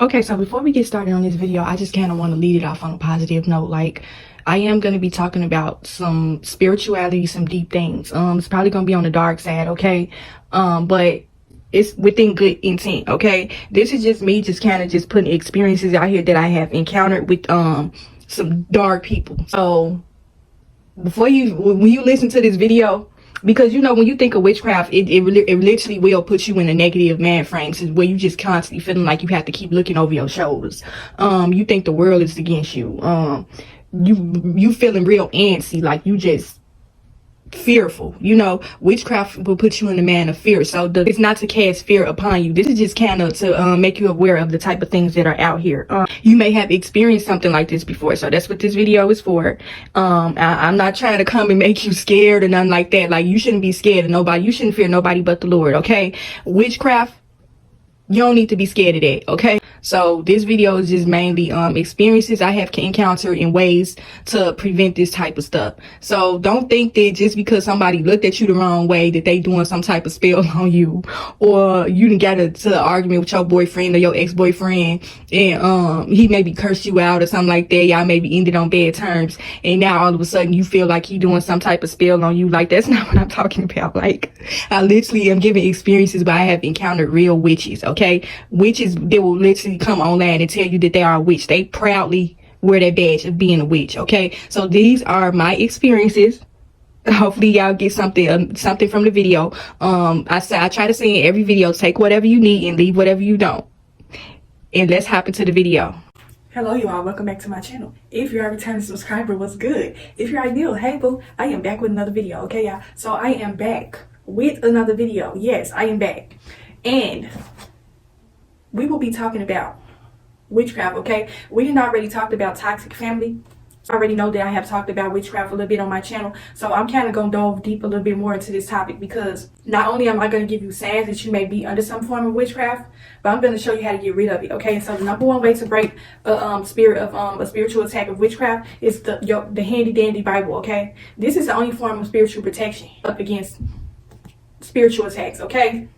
Okay, so before we get started on this video, I just kind of want to lead it off on a positive note. Like, I am going to be talking about some spirituality, some deep things. It's probably going to be on the dark side, okay? But it's within good intent, okay? This is just me just kind of just putting experiences out here that I have encountered with some dark people. So when you listen to this video, because you know when you think of witchcraft, it literally will put you in a negative mind frame, where you just constantly feeling like you have to keep looking over your shoulders. You think the world is against you. You feeling real antsy, like you just fearful. You know, witchcraft will put you in a man of fear. So it's not to cast fear upon you. This is just kind of to make you aware of the type of things that are out here. You may have experienced something like this before, so that's what this video is for. I'm not trying to come and make you scared or nothing like that. Like, you shouldn't be scared of nobody. You shouldn't fear nobody but the Lord, okay? Witchcraft, you don't need to be scared of that, okay? So this video is just mainly experiences I have encountered in ways to prevent this type of stuff. So don't think that just because somebody looked at you the wrong way that they doing some type of spell on you, or you done got into an argument with your boyfriend or your ex-boyfriend and he maybe cursed you out or something like that. Y'all maybe ended on bad terms, and now all of a sudden you feel like he doing some type of spell on you. Like, that's not what I'm talking about. Like, I literally am giving experiences where I have encountered real witches, okay? Witches, they will literally come online and tell you that they are a witch. They proudly wear that badge of being a witch, okay? So these are my experiences. Hopefully y'all get something from the video. I try to say in every video, take whatever you need and leave whatever you don't. And let's hop into the video. Hello you all, welcome back to my channel. If you're a returning subscriber, what's good? If you're new, hey boo, I am back with another video, okay y'all? So I am back with another video. Yes, I am back. And we will be talking about witchcraft, okay? We didn't already talked about toxic family. I already know that I have talked about witchcraft a little bit on my channel. So I'm kind of going to dive deep a little bit more into this topic, because not only am I going to give you signs that you may be under some form of witchcraft, but I'm going to show you how to get rid of it, okay? So the number one way to break a spiritual attack of witchcraft is the handy dandy Bible, okay? This is the only form of spiritual protection up against spiritual attacks, okay?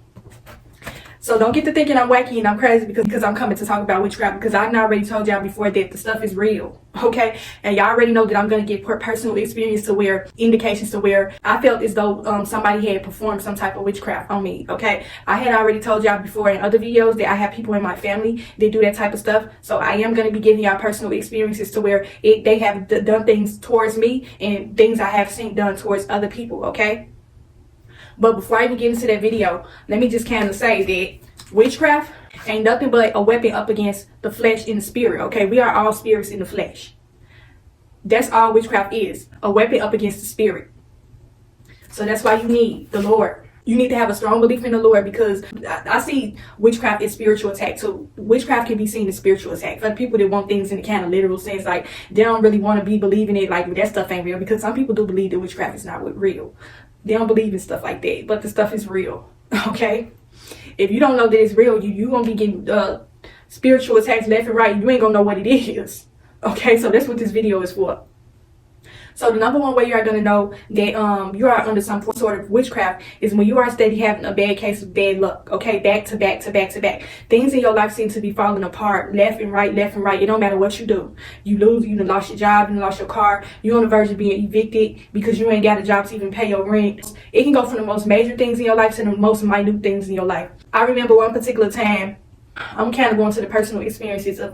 So don't get to thinking I'm wacky and I'm crazy because I'm coming to talk about witchcraft, because I already told y'all before that the stuff is real, okay? And y'all already know that I'm going to get personal experience to where, indications to where I felt as though somebody had performed some type of witchcraft on me, okay? I had already told y'all before in other videos that I have people in my family that do that type of stuff. So I am going to be giving y'all personal experiences to where they have done things towards me and things I have seen done towards other people, okay? But before I even get into that video, let me just kind of say that witchcraft ain't nothing but a weapon up against the flesh and the spirit, okay? We are all spirits in the flesh. That's all witchcraft is, a weapon up against the spirit. So that's why you need the Lord. You need to have a strong belief in the Lord, because I see witchcraft as spiritual attack too. Witchcraft can be seen as spiritual attack. For people that want things in the kind of literal sense, like they don't really want to be believing it, like that stuff ain't real, because some people do believe that witchcraft is not real. They don't believe in stuff like that, but the stuff is real, okay? If you don't know that it's real, you gonna be getting spiritual attacks left and right. You ain't gonna know what it is, okay? So that's what this video is for. So the number one way you are going to know that you are under some sort of witchcraft is when you are steady having a bad case of bad luck, okay? Back to back to back to back. Things in your life seem to be falling apart left and right, left and right. It don't matter what you do. You lose, you done lost your job, you done lost your car. You're on the verge of being evicted because you ain't got a job to even pay your rent. It can go from the most major things in your life to the most minute things in your life. I remember one particular time, I'm kind of going to the personal experiences of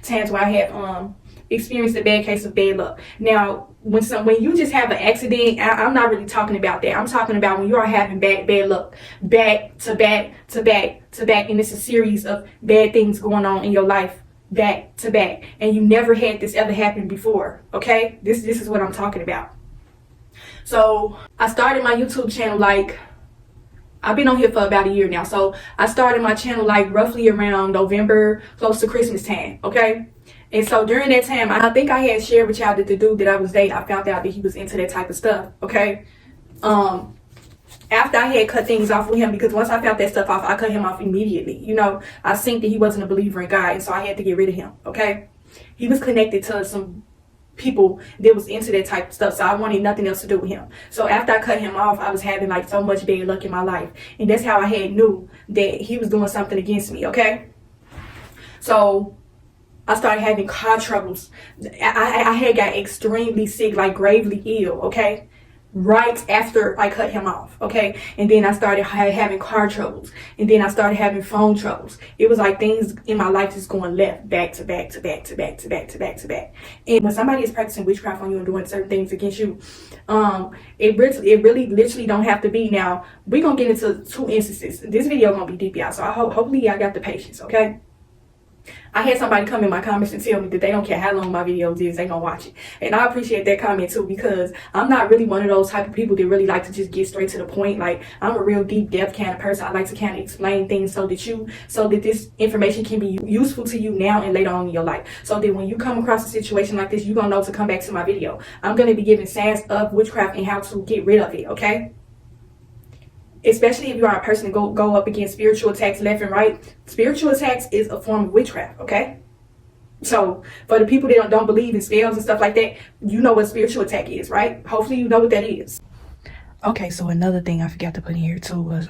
times where I have experienced a bad case of bad luck. Now, when you just have an accident, I'm not really talking about that. I'm talking about when you are having bad luck, back to back to back to back, and it's a series of bad things going on in your life, back to back, and you never had this ever happen before, okay? This is what I'm talking about. So I started my YouTube channel, like, I've been on here for about a year now. So I started my channel like roughly around November, close to Christmas time, okay? And so during that time, I think I had shared with y'all that the dude that I was dating, I found out that he was into that type of stuff, okay? After I had cut things off with him, because once I found that stuff off, I cut him off immediately. You know, I seen that he wasn't a believer in God, and so I had to get rid of him, okay? He was connected to some people that was into that type of stuff. So I wanted nothing else to do with him. So after I cut him off, I was having like so much bad luck in my life. And that's how I had knew that he was doing something against me, okay? So I started having car troubles. I had got extremely sick, like gravely ill, okay? Right after I cut him off, okay? And then I started having car troubles. And then I started having phone troubles. It was like things in my life just going left, back to back to back to back to back to back to back. And when somebody is practicing witchcraft on you and doing certain things against you, it really literally don't have to be. Now, we're going to get into 2 instances. This video going to be deep, y'all. So hopefully y'all got the patience, okay? I had somebody come in my comments and tell me that they don't care how long my videos is, they gonna watch it. And I appreciate that comment too, because I'm not really one of those type of people that really like to just get straight to the point. Like, I'm a real deep depth kind of person. I like to kind of explain things so that this information can be useful to you now and later on in your life. So that when you come across a situation like this, you're gonna know to come back to my video. I'm gonna be giving signs of witchcraft and how to get rid of it, okay? Especially if you are a person to go up against spiritual attacks left and right. Spiritual attacks is a form of witchcraft, okay? So for the people that don't believe in spells and stuff like that, you know what spiritual attack is, right? Hopefully you know what that is. Okay, so another thing I forgot to put in here too was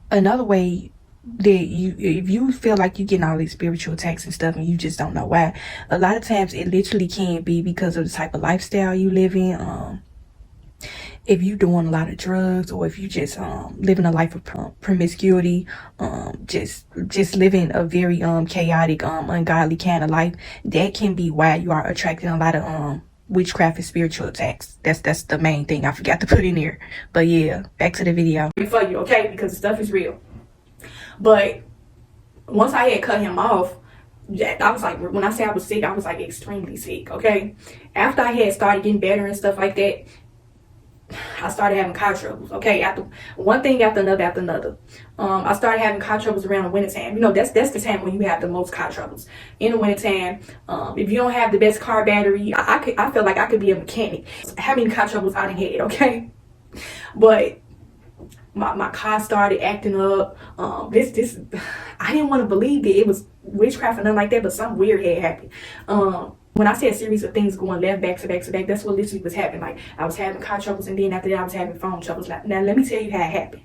another way that if you feel like you're getting all these spiritual attacks and stuff and you just don't know why, a lot of times it literally can be because of the type of lifestyle you live in. If you're doing a lot of drugs, or if you just living a life of promiscuity, just living a very chaotic, ungodly kind of life, that can be why you are attracting a lot of witchcraft and spiritual attacks. That's the main thing I forgot to put in here. But yeah, back to the video. For you, okay? Because the stuff is real. But once I had cut him off, I was like, when I say I was sick, I was like extremely sick, okay? After I had started getting better and stuff like that, I started having car troubles, okay? After one thing after another. I started having car troubles around the wintertime. You know, that's the time when you have the most car troubles. In the wintertime, if you don't have the best car battery, I feel like I could be a mechanic. How many car troubles I done had, okay? But my car started acting up. I didn't want to believe that it was witchcraft or nothing like that, but something weird had happened. When I say a series of things going left, back to back to back, that's what literally was happening. Like, I was having car troubles, and then after that, I was having phone troubles. Now, let me tell you how it happened.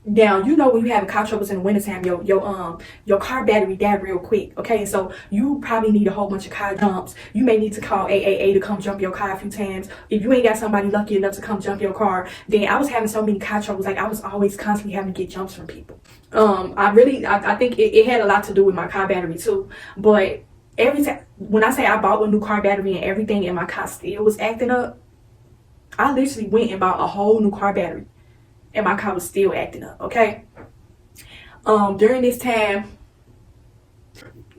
Now, you know when you have car troubles in the wintertime, your car battery died real quick, okay? So you probably need a whole bunch of car jumps. You may need to call AAA to come jump your car a few times. If you ain't got somebody lucky enough to come jump your car, then I was having so many car troubles. Like, I was always constantly having to get jumps from people. I think it had a lot to do with my car battery too. But every time, when I say I bought a new car battery and everything and my car still was acting up, I literally went and bought a whole new car battery and my car was still acting up, okay? During this time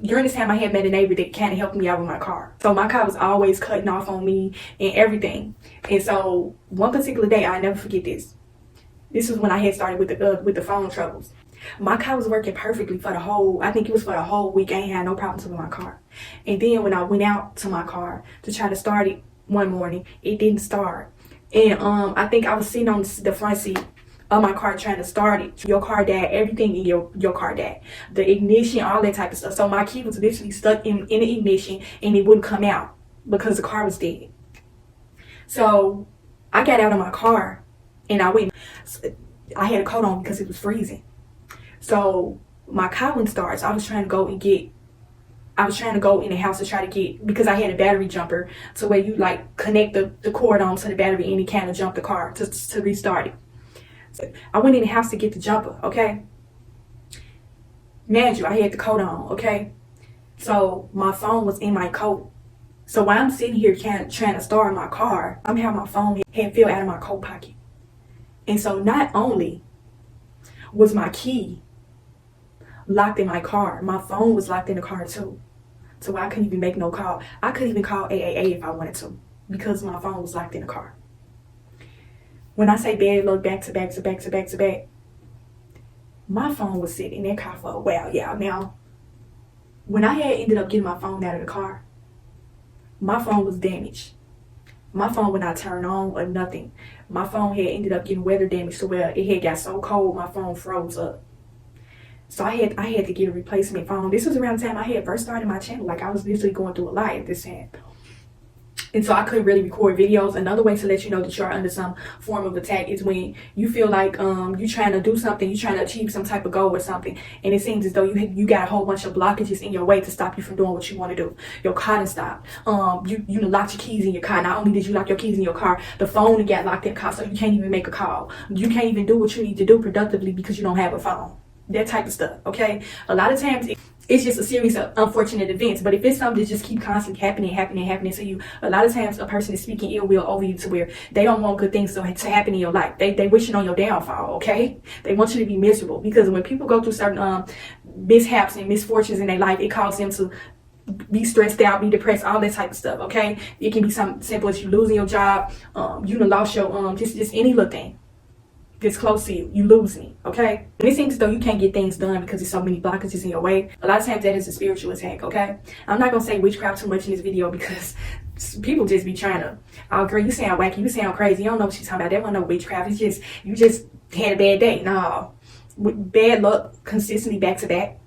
I had met a neighbor that kind of helped me out with my car. So my car was always cutting off on me and everything. And so one particular day, I never forget this. This was when I had started with the phone troubles. My car was working perfectly for the whole week. I ain't had no problems with my car. And then when I went out to my car to try to start it one morning, it didn't start. And I think I was sitting on the front seat of my car trying to start it. Your car died. Everything in your car died. The ignition, all that type of stuff. So my key was literally stuck in the ignition and it wouldn't come out because the car was dead. So I got out of my car and I went. I had a coat on because it was freezing. So my car wouldn't start. So I was trying to go in the house to try to get, because I had a battery jumper to where you like connect the cord onto the battery and it kind of jump the car to restart it. So I went in the house to get the jumper, okay? Mind you, I had the coat on, okay? So my phone was in my coat. So while I'm sitting here trying to start my car, somehow my phone had fell out of my coat pocket. And so not only was my key locked in my car, my phone was locked in the car too. So I couldn't even make no call. I couldn't even call AAA if I wanted to because my phone was locked in the car. When I say bad luck back to back to back to back to back, my phone was sitting in that car for a while. Yeah, now, when I had ended up getting my phone out of the car, my phone was damaged. My phone would not turn on or nothing. My phone had ended up getting weather damage to where it had got so cold my phone froze up. So I had to get a replacement phone. This was around the time I had first started my channel. Like I was literally going through a lot at this time. And so I couldn't really record videos. Another way to let you know that you're under some form of attack is when you feel like you're trying to do something, you're trying to achieve some type of goal or something, and it seems as though you got a whole bunch of blockages in your way to stop you from doing what you want to do. Your car done stopped. You locked your keys in your car. Not only did you lock your keys in your car, the phone got locked in the car, so you can't even make a call. You can't even do what you need to do productively because you don't have a phone. That type of stuff, okay? A lot of times it's just a series of unfortunate events, but if it's something that just keep constantly happening to you, a lot of times a person is speaking ill will over you to where they don't want good things to happen in your life. They wishing on your downfall, okay? They want you to be miserable, because when people go through certain mishaps and misfortunes in their life, it causes them to be stressed out, be depressed, all that type of stuff, okay? It can be something simple as you losing your job, you done lost your just any little thing gets close to you, you losing it, okay? And it seems as though you can't get things done because there's so many blockages in your way. A lot of times that is a spiritual attack, okay? I'm not gonna say witchcraft too much in this video because people just be trying to, oh girl, you sound wacky, you sound crazy, you don't know what you're talking about. That wasn't no witchcraft. It's just, you just had a bad day. No, with bad luck consistently back to back,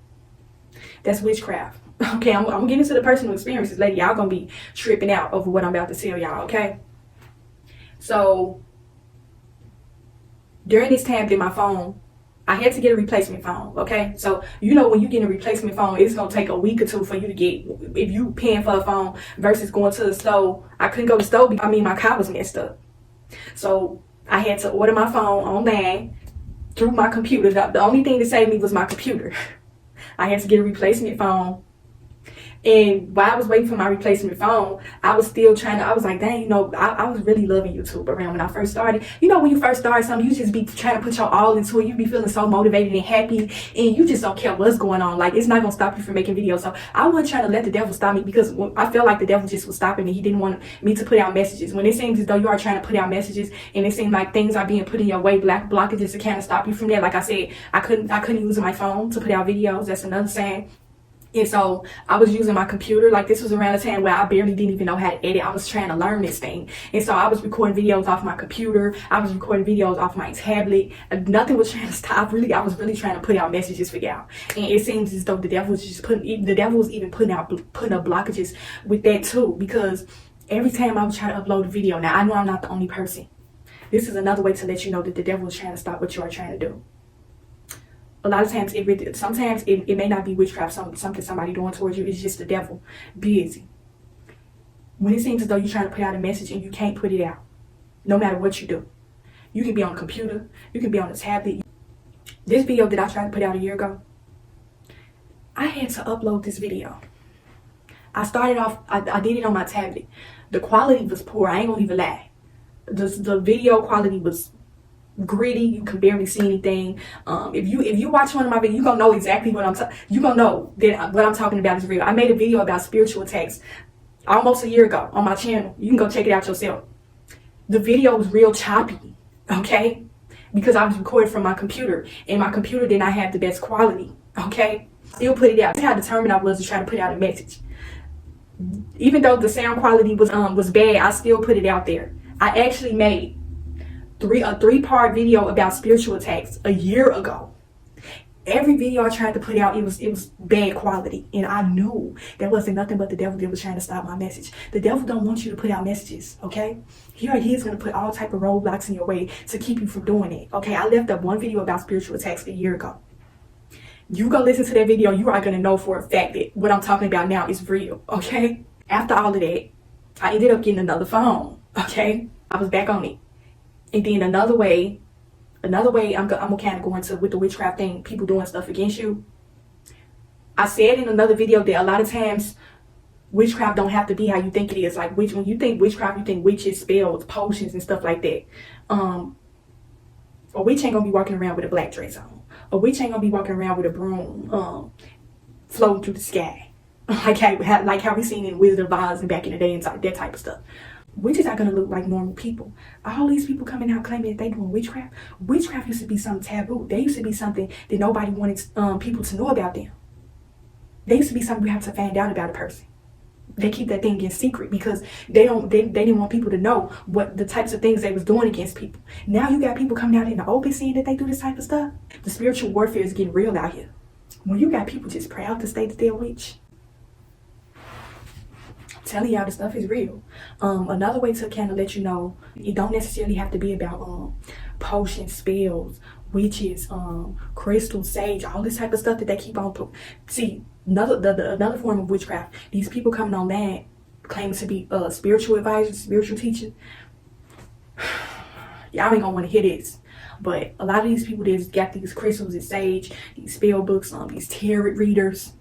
that's witchcraft. Okay, I'm getting into the personal experiences, lady. Y'all gonna be tripping out over what I'm about to tell y'all, okay? So during this time, my phone, I had to get a replacement phone, okay? So, you know, when you get a replacement phone, it's going to take a week or two for you to get, if you paying for a phone versus going to the store. I couldn't go to the store because, my car was messed up. So, I had to order my phone online through my computer. The only thing that saved me was my computer. I had to get a replacement phone. And while I was waiting for my replacement phone, I was still I was like, dang, I was really loving YouTube around when I first started. When you first start something, you just be trying to put your all into it. You be feeling so motivated and happy, and you just don't care what's going on. Like, it's not going to stop you from making videos. So I wasn't trying to let the devil stop me, because I felt like the devil just was stopping me. He didn't want me to put out messages. When it seems as though you are trying to put out messages and it seems like things are being put in your way, blockages to kind of stop you from that. Like I said, I couldn't use my phone to put out videos. That's another sign. And so I was using my computer. Like, this was around the time where I barely didn't even know how to edit. I was trying to learn this thing. And so I was recording videos off my computer. I was recording videos off my tablet. Nothing was trying to stop. Really, I was really trying to put out messages for y'all. And it seems as though the devil was even putting up blockages with that too. Because every time I would try to upload a video, now I know I'm not the only person. This is another way to let you know that the devil is trying to stop what you are trying to do. A lot of times, sometimes it may not be witchcraft, something somebody doing towards you. It's just the devil busy. When it seems as though you're trying to put out a message and you can't put it out, no matter what you do. You can be on a computer, you can be on a tablet. This video that I tried to put out a year ago, I had to upload this video. I started off, I did it on my tablet. The quality was poor, I ain't gonna even lie. The video quality was gritty. You can barely see anything. If you watch one of my videos, you're gonna know exactly what you're gonna know that what I'm talking about is real. I made a video about spiritual attacks almost a year ago on my channel. You can go check it out yourself. The video was real choppy, okay? Because I was recording from my computer, and my computer did not have the best quality, okay? Still put it out. That's how determined I was to try to put out a message. Even though the sound quality was bad, I still put it out there. I actually made a three-part video about spiritual attacks a year ago. Every video I tried to put out, it was bad quality, and I knew there wasn't nothing but the devil that was trying to stop my message. The devil don't want you to put out messages, okay? He's going to put all type of roadblocks in your way to keep you from doing it, okay? I left up one video about spiritual attacks a year ago. You go listen to that video, you are going to know for a fact that what I'm talking about now is real, okay? After all of that, I ended up getting another phone, okay? I was back on it. And then another way I'm gonna kind of go into with the witchcraft thing, people doing stuff against you. I said in another video that a lot of times witchcraft don't have to be how you think it is. Like, when you think witchcraft, you think witches, spells, potions, and stuff like that. A witch ain't gonna be walking around with a black dress on. A witch ain't gonna be walking around with a broom floating through the sky, like how we seen in Wizard of Oz and back in the day and that type of stuff. Witches are gonna look like normal people. All these people coming out claiming that they doing witchcraft. Witchcraft used to be something taboo. They used to be something that nobody wanted people to know about them. They used to be something you have to find out about a person. They keep that thing in secret because they didn't want people to know what the types of things they was doing against people. Now you got people coming out in the open saying that they do this type of stuff. The spiritual warfare is getting real out here. When you got people just proud to state that they're a witch, I'm telling y'all, the stuff is real. Another way to kind of let you know, it don't necessarily have to be about potions, spells, witches, crystal, sage, all this type of stuff that they keep on. See, another form of witchcraft. These people coming on land claiming to be spiritual advisors, spiritual teachers. Y'all ain't gonna want to hear this. But a lot of these people that's got these crystals and sage, these spell books, these tarot readers,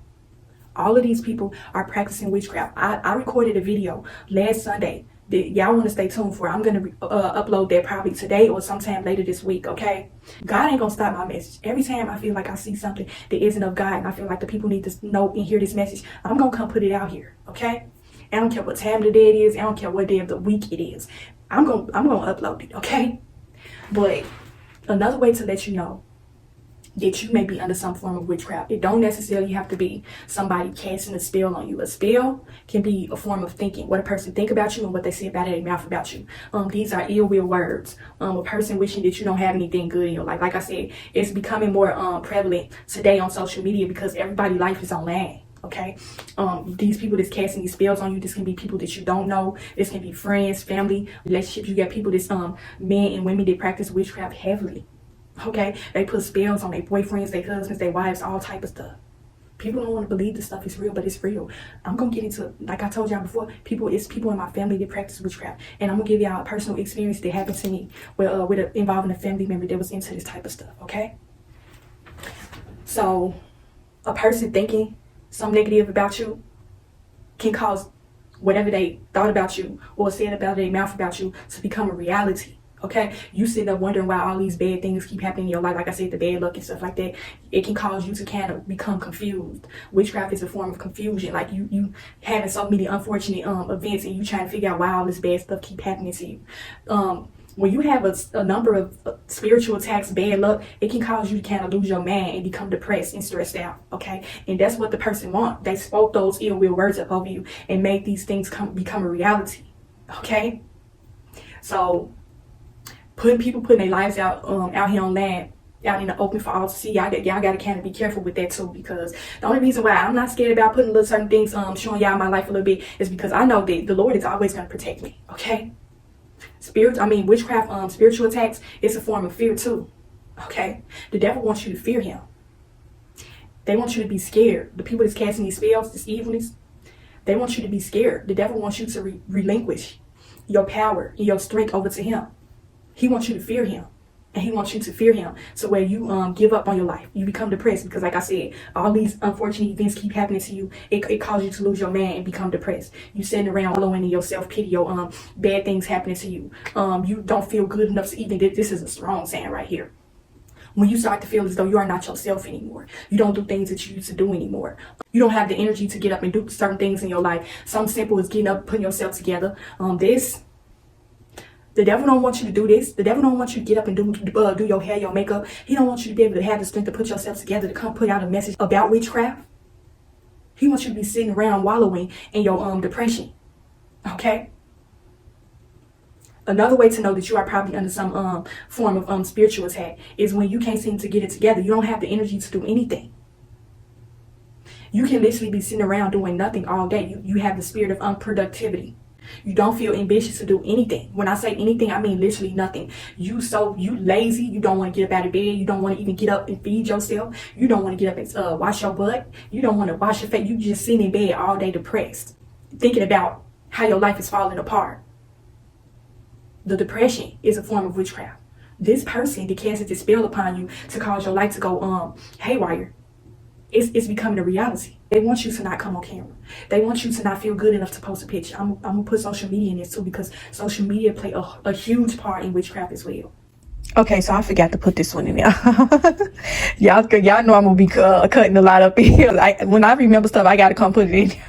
all of these people are practicing witchcraft. I recorded a video last Sunday that y'all want to stay tuned for. I'm going to upload that probably today or sometime later this week, okay? God ain't going to stop my message. Every time I feel like I see something that isn't of God and I feel like the people need to know and hear this message, I'm going to come put it out here, okay? I don't care what time of the day it is. I don't care what day of the week it is. I'm going to upload it, okay? But another way to let you know that you may be under some form of witchcraft, it don't necessarily have to be somebody casting a spell on you. A spell can be a form of thinking, what a person think about you and what they say about their mouth about you. These are ill will words. A person wishing that you don't have anything good in your life. Like I said, it's becoming more prevalent today on social media because everybody's life is online. Okay, these people that's casting these spells on you, this can be people that you don't know. This can be friends, family, relationships. You got people that's men and women that practice witchcraft heavily. Okay, they put spells on their boyfriends, their husbands, their wives, all type of stuff. People don't want to believe this stuff is real, but it's real. I'm gonna get into, like I told y'all before, it's people in my family that practice witchcraft, and I'm gonna give y'all a personal experience that happened to me involving a family member that was into this type of stuff. Okay, so a person thinking some negative about you can cause whatever they thought about you or said about their mouth about you to become a reality. Okay, you sitting up wondering why all these bad things keep happening in your life. Like I said, the bad luck and stuff like that, it can cause you to kind of become confused. Witchcraft is a form of confusion. Like you having so many unfortunate events and you trying to figure out why all this bad stuff keep happening to you. When you have a number of spiritual attacks, bad luck, it can cause you to kind of lose your mind and become depressed and stressed out, okay? And that's what the person wants. They spoke those ill will words up over you and made these things become a reality, okay? So putting their lives out here on land, out in the open for all to see, y'all got to kind of be careful with that too, because the only reason why I'm not scared about putting little certain things, showing y'all my life a little bit, is because I know that the Lord is always going to protect me, okay? Witchcraft, spiritual attacks, it's a form of fear too, okay? The devil wants you to fear him. They want you to be scared. The people that's casting these spells, this evilness, they want you to be scared. The devil wants you to relinquish your power and your strength over to him. He wants you to fear him, and he wants you to fear him. So where you give up on your life, you become depressed because, like I said, all these unfortunate events keep happening to you. It causes you to lose your man and become depressed. You sitting around wallowing in your self-pity, your bad things happening to you. You don't feel good enough to even. This is a strong saying right here. When you start to feel as though you are not yourself anymore, you don't do things that you used to do anymore. You don't have the energy to get up and do certain things in your life. Something simple is getting up, putting yourself together. The devil don't want you to do this. The devil don't want you to get up and do your hair, your makeup. He don't want you to be able to have the strength to put yourself together to come put out a message about witchcraft. He wants you to be sitting around wallowing in your depression. Okay? Another way to know that you are probably under some form of spiritual attack is when you can't seem to get it together. You don't have the energy to do anything. You can literally be sitting around doing nothing all day. You have the spirit of unproductivity. You don't feel ambitious to do anything. When I say anything, I mean literally nothing. You lazy. You don't want to get up out of bed. You don't want to even get up and feed yourself. You don't want to get up and wash your butt. You don't want to wash your face. You just sitting in bed all day depressed, thinking about how your life is falling apart. The depression is a form of witchcraft. This person that casts this spell upon you to cause your life to go haywire. It's becoming a reality. They want you to not come on camera. They want you to not feel good enough to post a picture. I'm gonna put social media in this too, because social media play a huge part in witchcraft as well. Okay, so I forgot to put this one in there. y'all know I'm gonna be cutting a lot up in here. Like when I remember stuff, I gotta come put it in there.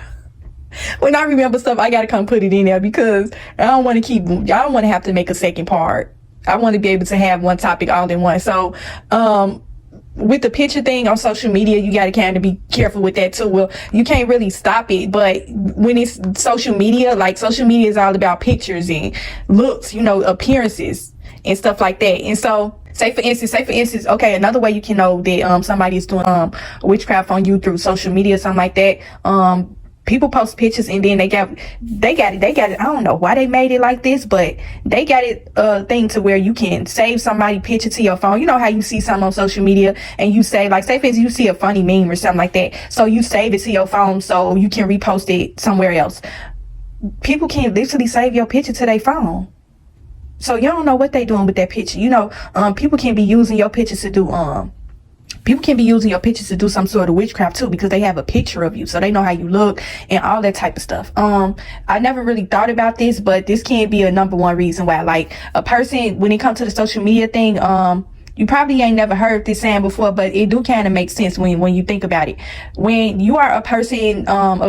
When I remember stuff, I gotta come put it in there because I don't want to have to make a second part. I want to be able to have one topic all in one. So with the picture thing on social media, you got to kind of be careful with that too. Well, you can't really stop it, but when it's social media, like social media is all about pictures and looks, appearances and stuff like that. And so Say for instance, okay, another way you can know that somebody is doing witchcraft on you through social media or something like that. People post pictures and then they got it. I don't know why they made it like this, but they got it thing to where you can save somebody picture to your phone. You know how you see something on social media and you say, like, say for instance, you see a funny meme or something like that, so you save it to your phone so you can repost it somewhere else. People can literally save your picture to their phone. So you don't know what they doing with that picture. You know, people can be using your pictures to do some sort of witchcraft too, because they have a picture of you, so they know how you look and all that type of stuff. I never really thought about this, but this can be a number one reason why, like, a person, when it comes to the social media thing, you probably ain't never heard this saying before, but it do kind of make sense when you think about it. When you are a person,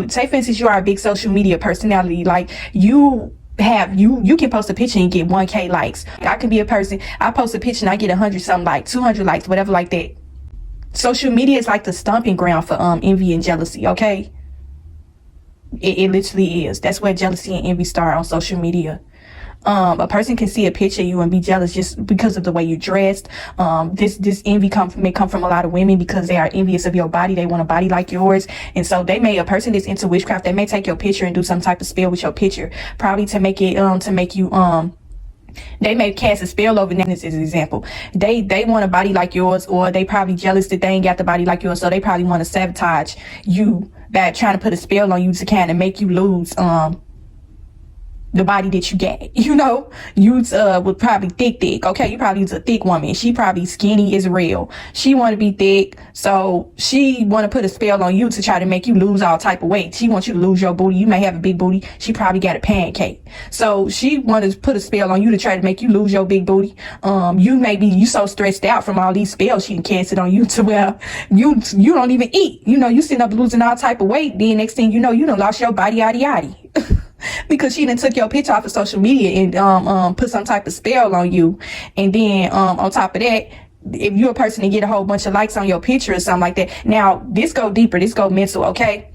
say for instance, you are a big social media personality, like you can post a picture and get 1K likes. I can be a person, I post a picture and I get 100 something likes, 200 likes, whatever like that. Social media is like the stomping ground for envy and jealousy, okay? It literally is. That's where jealousy and envy start, on social media. A person can see a picture of you and be jealous just because of the way you dressed. This envy may come from a lot of women because they are envious of your body. They want a body like yours, and so a person that's into witchcraft, they may take your picture and do some type of spell with your picture, probably to make it they may cast a spell over them. This is an example. They want a body like yours, or they probably jealous that they ain't got the body like yours, so they probably want to sabotage you by trying to put a spell on you to kind of make you lose the body that you get. You know, you was probably thick, okay? You probably was a thick woman. She probably skinny as real. She want to be thick, so she want to put a spell on you to try to make you lose all type of weight. She wants you to lose your booty. You may have a big booty. She probably got a pancake, so she want to put a spell on you to try to make you lose your big booty. You so stressed out from all these spells she can cast it on you to where you don't even eat. You know, you sitting up losing all type of weight. Then next thing you know, you done lost your body, yaddy. Because she done took your picture off of social media and put some type of spell on you. And then on top of that, if you're a person and get a whole bunch of likes on your picture or something like that. Now, this go deeper, this go mental, okay?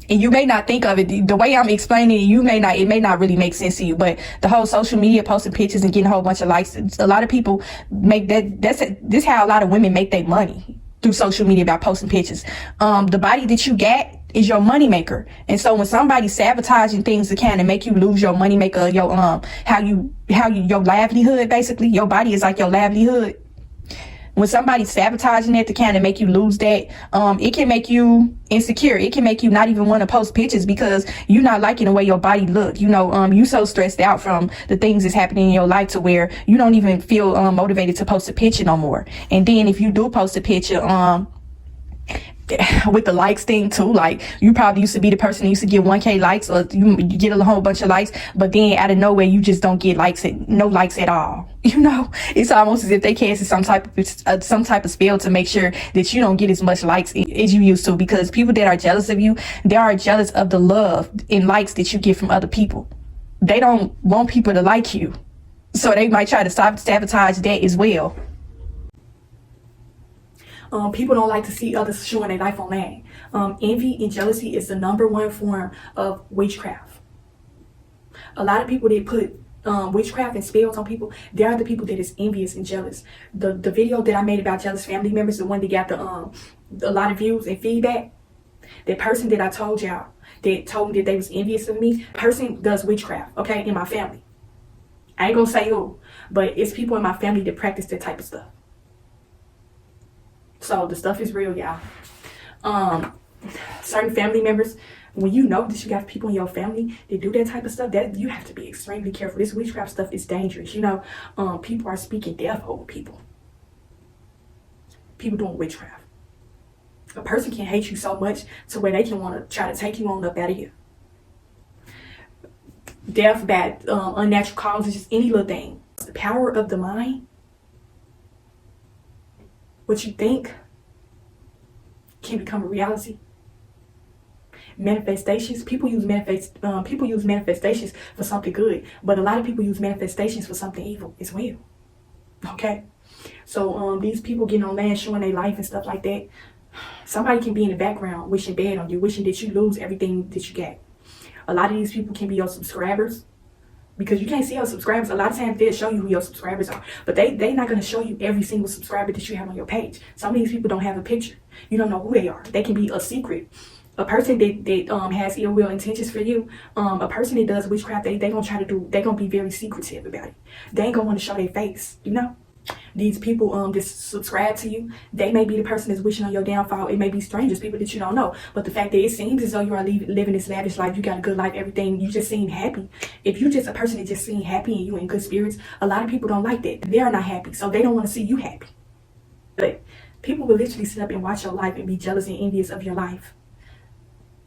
And you may not think of it the way I'm explaining it. It may not really make sense to you, but the whole social media, posting pictures and getting a whole bunch of likes, a lot of people make that. This how a lot of women make their money, through social media, by posting pictures. The body that you get is your money maker. And so when somebody's sabotaging things to kind of make you lose your money maker, your your livelihood, basically, your body is like your livelihood. When somebody's sabotaging it to kind of make you lose that, it can make you insecure. It can make you not even want to post pictures because you're not liking the way your body look. You know, you so stressed out from the things that's happening in your life to where you don't even feel motivated to post a picture no more. And then if you do post a picture, with the likes thing too, like, you probably used to be the person that used to get 1K likes, or you get a whole bunch of likes, but then out of nowhere you just don't get no likes at all. You know, it's almost as if they casted some type of spell to make sure that you don't get as much likes as you used to, because people that are jealous of you, they are jealous of the love and likes that you get from other people. They don't want people to like you, so they might try to sabotage that as well. People don't like to see others showing their life online. Envy and jealousy is the #1 form of witchcraft. A lot of people that put witchcraft and spells on people, they are the people that is envious and jealous. The video that I made about jealous family members, the one that got a lot of views and feedback, that person that I told y'all that told me that they was envious of me, person does witchcraft, okay, in my family. I ain't gonna say who, but it's people in my family that practice that type of stuff. So the stuff is real, y'all. Certain family members, when you know that you got people in your family that do that type of stuff, that you have to be extremely careful. This witchcraft stuff is dangerous. You know, people are speaking death over people. People doing witchcraft. A person can hate you so much to where they can want to try to take you on up out of here. Death, bad, unnatural causes, just any little thing. The power of the mind. What you think can become a reality. Manifestations. People use manifestations for something good, but a lot of people use manifestations for something evil as well. Okay, so these people getting on land showing their life and stuff like that. Somebody can be in the background wishing bad on you, wishing that you lose everything that you get. A lot of these people can be your subscribers. because you can't see your subscribers. A lot of times they'll show you who your subscribers are, but they're not going to show you every single subscriber that you have on your page. Some of these people don't have a picture. You don't know who they are. They can be a secret. A person that has ill will intentions for you, a person that does witchcraft, they gonna be very secretive about it. They ain't gonna want to show their face, you know. These people that subscribe to you, they may be the person that's wishing on your downfall. It may be strangers, people that you don't know. But the fact that it seems as though you are living this lavish life, you got a good life, everything, you just seem happy. If you're just a person that just seem happy and you in good spirits, a lot of people don't like that. They're not happy, so they don't want to see you happy. But people will literally sit up and watch your life and be jealous and envious of your life.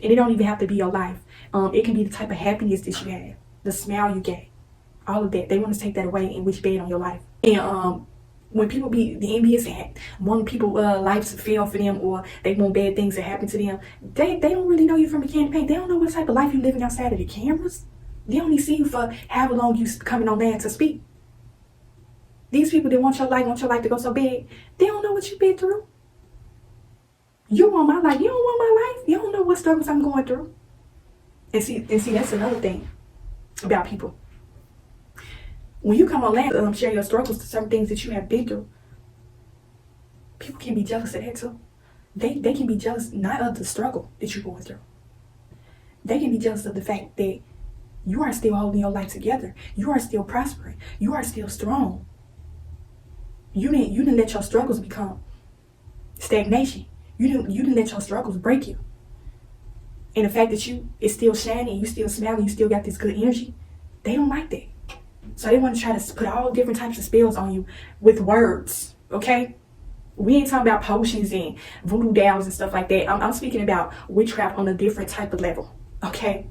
And it don't even have to be your life. It can be the type of happiness that you have, the smile you get, all of that. They want to take that away and wish bad on your life. And when people be envious and want people lives to fail for them, or they want bad things to happen to them, they don't really know you from a can of paint. They don't know what type of life you living outside of the cameras. They only see you for however long you coming on land to speak. These people that want your life to go so bad, they don't know what you've been through. You want my life. You don't want my life. You don't know what struggles I'm going through. And see, that's another thing about people. When you come on land, share your struggles to certain things that you have been through, people can be jealous of that too. They can be jealous not of the struggle that you're going through. They can be jealous of the fact that you are still holding your life together. You are still prospering. You are still strong. You didn't let your struggles become stagnation. You didn't let your struggles break you. And the fact that you is still shining, you still smiling, you still got this good energy, they don't like that. So they want to try to put all different types of spells on you with words, okay? We ain't talking about potions and voodoo dolls and stuff like that. I'm speaking about witchcraft on a different type of level, okay?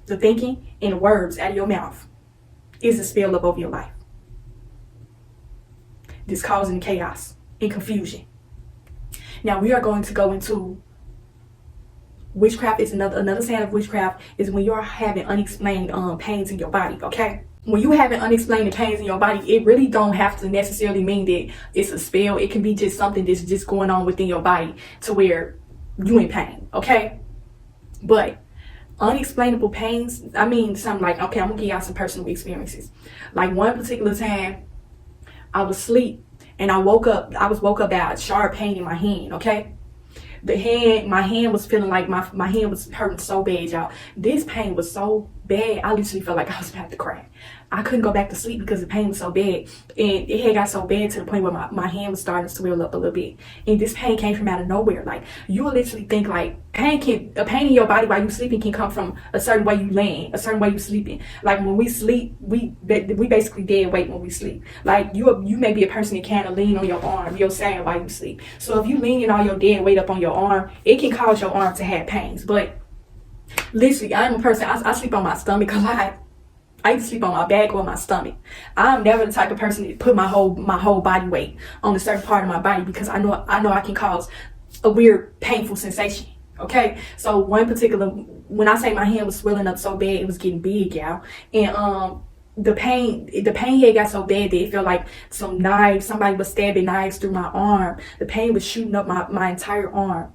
The thinking and the words out of your mouth is a spell up over your life. This causing chaos and confusion. Now we are going to go into witchcraft. Is another sign of witchcraft is when you're having unexplained pains in your body, okay? When you having unexplained pains in your body, it really don't have to necessarily mean that it's a spell. It can be just something that's just going on within your body to where you in pain, okay? But unexplainable pains, I mean something like, okay, I'm gonna give y'all some personal experiences. Like one particular time, I was asleep and I woke up by a sharp pain in my hand, okay? My hand was feeling like my hand was hurting so bad, y'all. This pain was so bad, I literally felt like I was about to cry. I couldn't go back to sleep because the pain was so bad. And it had got so bad to the point where my hand was starting to swell up a little bit. And this pain came from out of nowhere. Like, you will literally think like a pain in your body while you sleeping can come from a certain way you laying, a certain way you sleeping. Like when we sleep, we basically dead weight when we sleep. Like you may be a person that kind of lean on your arm, your side while you sleep. So if you leaning all your dead weight up on your arm, it can cause your arm to have pains. But literally, I'm a person, I sleep on my stomach a lot. I either sleep on my back or my stomach. I'm never the type of person to put my whole body weight on a certain part of my body because I know I can cause a weird painful sensation. Okay, so one particular, when I say my hand was swelling up so bad, it was getting big, y'all. And the pain here got so bad that it felt like somebody was stabbing knives through my arm. The pain was shooting up my entire arm.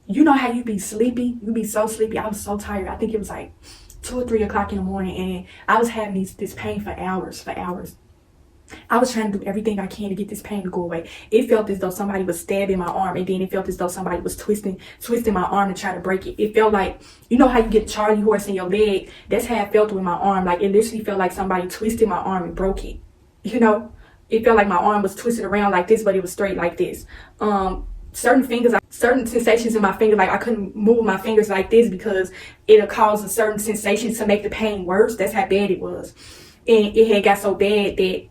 You know how you be sleepy? You be so sleepy. I was so tired. I think it was like 2 or 3 o'clock in the morning, and I was having this pain for hours. I was trying to do everything I can to get this pain to go away. It felt as though somebody was stabbing my arm, and then it felt as though somebody was twisting my arm to try to break it. It felt like, you know how you get a Charlie horse in your leg? That's how it felt with my arm. Like, it literally felt like somebody twisted my arm and broke it. You know? It felt like my arm was twisted around like this, but it was straight like this. Certain sensations in my finger, like I couldn't move my fingers like this because it'll cause a certain sensation to make the pain worse. That's how bad it was. And it had got so bad that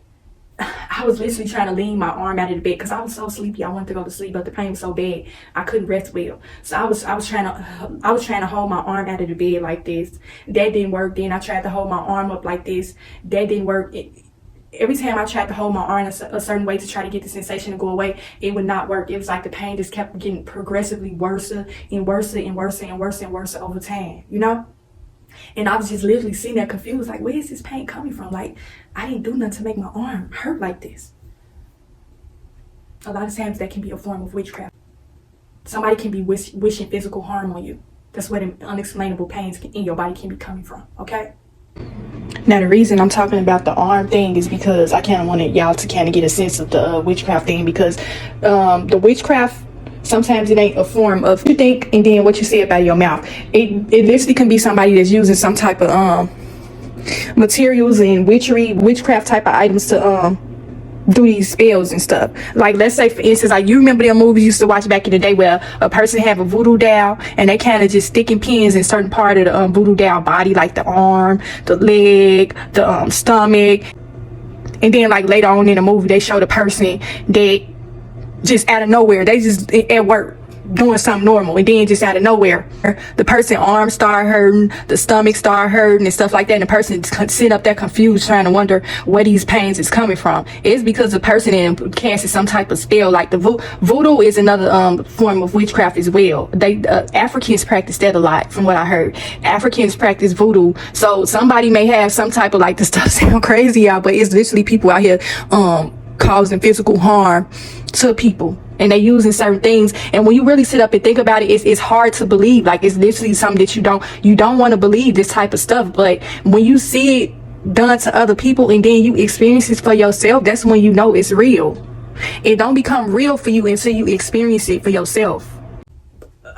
I was literally trying to lean my arm out of the bed because I was so sleepy. I wanted to go to sleep, but the pain was so bad I couldn't rest well. So I was trying to hold my arm out of the bed like this. That didn't work. Then I tried to hold my arm up like this. That didn't work. Every time I tried to hold my arm a certain way to try to get the sensation to go away, it would not work. It was like the pain just kept getting progressively worse and worse and worse and worse and worse over time, you know? And I was just literally sitting there confused, like, where is this pain coming from? Like, I didn't do nothing to make my arm hurt like this. A lot of times that can be a form of witchcraft. Somebody can be wishing physical harm on you. That's where the unexplainable pains in your body can be coming from, okay? Now, the reason I'm talking about the arm thing is because I kind of wanted y'all to kind of get a sense of the witchcraft thing, because the witchcraft, sometimes it ain't a form of you think and then what you say about your mouth. It literally can be somebody that's using some type of materials and witchcraft type of items to do these spells and stuff. Like, let's say for instance, like, you remember them movies you used to watch back in the day where a person have a voodoo doll and they kind of just sticking pins in certain part of the voodoo doll body, like the arm, the leg, the stomach, and then like later on in the movie they show the person that just out of nowhere they just at work doing something normal, and then just out of nowhere the person arm start hurting, the stomach start hurting and stuff like that, and the person sit up there confused trying to wonder where these pains is coming from. It's because the person in casting some type of spell. Like the voodoo is another form of witchcraft as well. They Africans practice that a lot, from what I heard. Africans practice voodoo, so somebody may have some type of, like, the stuff sound crazy out, but it's literally people out here causing physical harm to people, and they using certain things. And when you really sit up and think about it, it's hard to believe. Like, it's literally something that you don't want to believe, this type of stuff. But when you see it done to other people and then you experience it for yourself, that's when you know it's real. It don't become real for you until you experience it for yourself.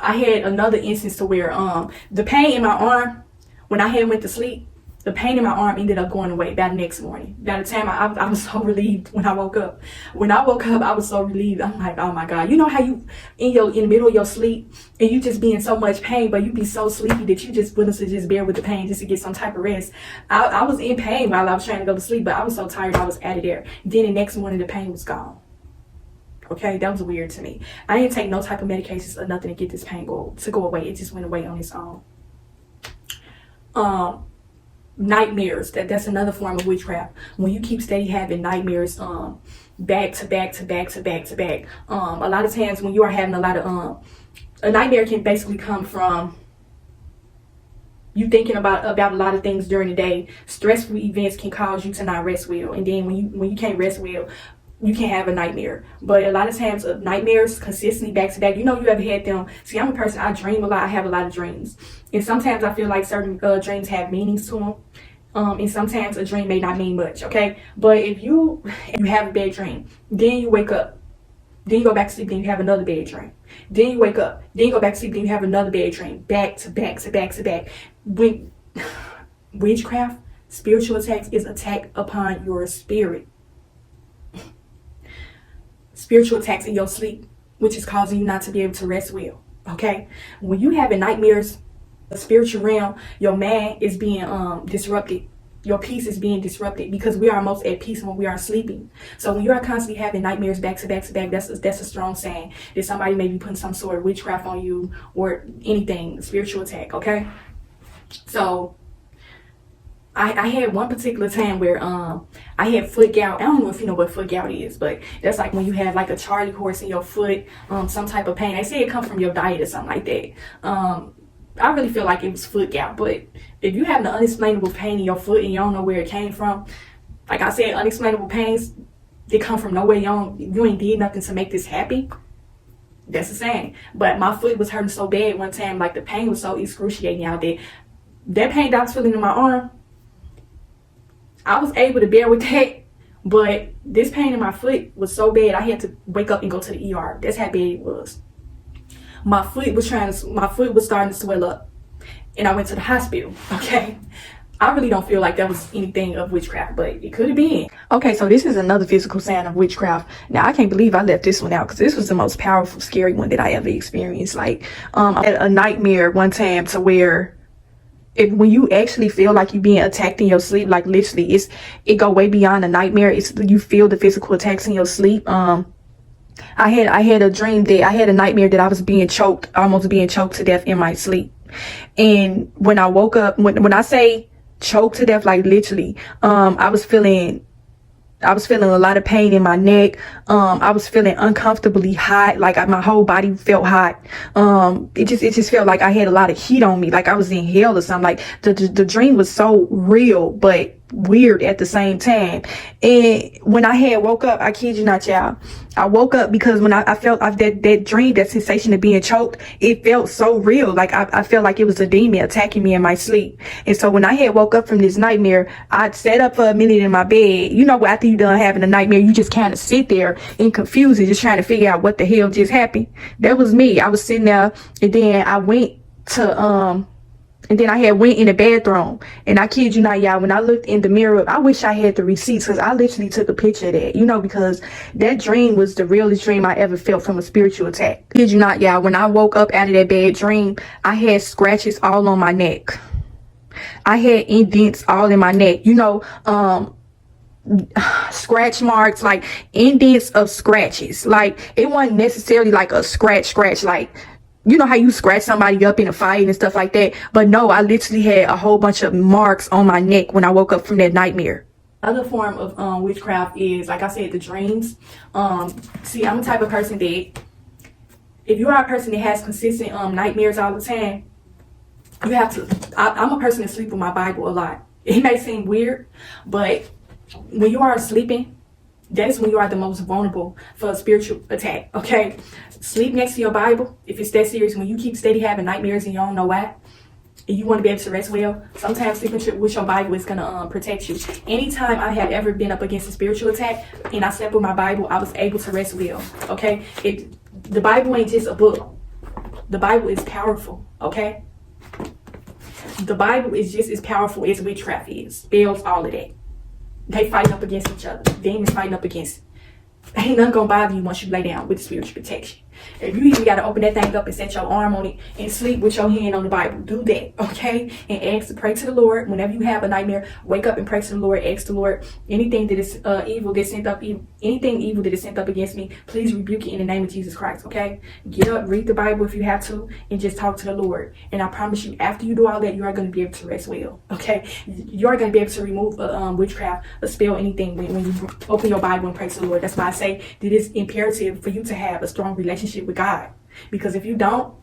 I had another instance to where the pain in my arm, when I had went to sleep, the pain in my arm ended up going away by the next morning. By the time I was so relieved when I woke up. When I woke up, I was so relieved. I'm like, oh my God. You know how you in the middle of your sleep and you just be in so much pain, but you be so sleepy that you just willing to just bear with the pain just to get some type of rest. I was in pain while I was trying to go to sleep, but I was so tired I was out of there. Then the next morning the pain was gone. Okay, that was weird to me. I didn't take no type of medications or nothing to get this pain to go away. It just went away on its own. Nightmares, that's another form of witchcraft. When you keep steady having nightmares back to back to back to back to back, a lot of times when you are having a lot of a nightmare can basically come from you thinking about a lot of things during the day. Stressful events can cause you to not rest well, and then when you can't rest well, you can have a nightmare. But a lot of times nightmares consistently back to back, you ever had them. See, I'm a person, I dream a lot. I have a lot of dreams, and sometimes I feel like certain dreams have meanings to them, and sometimes a dream may not mean much. Okay, but if you have a bad dream, then you wake up, then you go back to sleep, then you have another bad dream, then you wake up, then you go back to sleep, then you have another bad dream, back to back to back to back. When witchcraft, spiritual attacks, is attack upon your spirit. Spiritual attacks in your sleep, which is causing you not to be able to rest well. Okay, when you having nightmares, the spiritual realm, your mind is being disrupted. Your peace is being disrupted, because we are most at peace when we are sleeping. So when you are constantly having nightmares back to back to back, that's a strong sign that somebody may be putting some sort of witchcraft on you or anything, spiritual attack. Okay, so I had one particular time where I had foot gout. I don't know if you know what foot gout is, but that's like when you have like a Charlie horse in your foot, some type of pain. They say it comes from your diet or something like that. I really feel like it was foot gout, but if you have an unexplainable pain in your foot and you don't know where it came from, like I said, unexplainable pains, they come from nowhere. You ain't did nothing to make this happy. That's the saying. But my foot was hurting so bad one time, like the pain was so excruciating out there. That pain that I was feeling in my arm, I was able to bear with that, but this pain in my foot was so bad I had to wake up and go to the ER. That's how bad it was. My foot was starting to swell up, and I went to the hospital. Okay, I really don't feel like that was anything of witchcraft, but it could have been. Okay, so this is another physical sign of witchcraft. Now, I can't believe I left this one out, because this was the most powerful, scary one that I ever experienced. Like, I had a nightmare one time to where when you actually feel like you're being attacked in your sleep, like literally it go way beyond a nightmare. You feel the physical attacks in your sleep. I had a dream that I had a nightmare that I was almost being choked to death in my sleep. And when I woke up, when I say choked to death, like literally, I was feeling a lot of pain in my neck. I was feeling uncomfortably hot. Like my whole body felt hot. It just felt like I had a lot of heat on me. Like I was in hell or something. Like the dream was so real, but weird at the same time. And when I had woke up, I kid you not, y'all, I woke up because when I felt that dream, that sensation of being choked, it felt so real. Like I felt like it was a demon attacking me in my sleep. And so when I had woke up from this nightmare, I sat up for a minute in my bed. You know, after you done having a nightmare, you just kind of sit there in confusion, just trying to figure out what the hell just happened. That was me. I was sitting there, and then I went to and then I had went in the bathroom, and I kid you not, y'all, when I looked in the mirror, I wish I had the receipts, because I literally took a picture of that, you know, because that dream was the realest dream I ever felt from a spiritual attack. Kid you not, y'all, when I woke up out of that bad dream, I had scratches all on my neck. I had indents all in my neck, you know, scratch marks, like indents of scratches. Like, it wasn't necessarily like a scratch, like, you know how you scratch somebody up in a fight and stuff like that. But no, I literally had a whole bunch of marks on my neck when I woke up from that nightmare. Other form of witchcraft is, like I said, the dreams. See, I'm the type of person that, if you are a person that has consistent nightmares all the time, you have to, I'm a person that sleep with my Bible a lot. It may seem weird, but when you are sleeping, that is when you are the most vulnerable for a spiritual attack, okay? Sleep next to your Bible. If it's that serious, when you keep steady having nightmares and you don't know why, and you want to be able to rest well, sometimes sleeping with your Bible is going to protect you. Anytime I have ever been up against a spiritual attack and I slept with my Bible, I was able to rest well, okay? The Bible ain't just a book. The Bible is powerful, okay? The Bible is just as powerful as witchcraft is. Spells, all of that. They fighting up against each other. Demons fighting up against it. Ain't nothing gonna bother you once you lay down with spiritual protection. If you even gotta open that thing up and set your arm on it and sleep with your hand on the Bible, do that, okay? And ask to pray to the Lord. Whenever you have a nightmare, wake up and pray to the Lord. Ask the Lord, anything that is evil that's sent up, anything evil that is sent up against me, please rebuke it in the name of Jesus Christ, okay? Get up, read the Bible if you have to, and just talk to the Lord. And I promise you, after you do all that, you are going to be able to rest well, okay? You are going to be able to remove witchcraft, a spell, anything when you open your Bible and pray to the Lord. That's why I say that it's imperative for you to have a strong relationship with God. Because if you don't,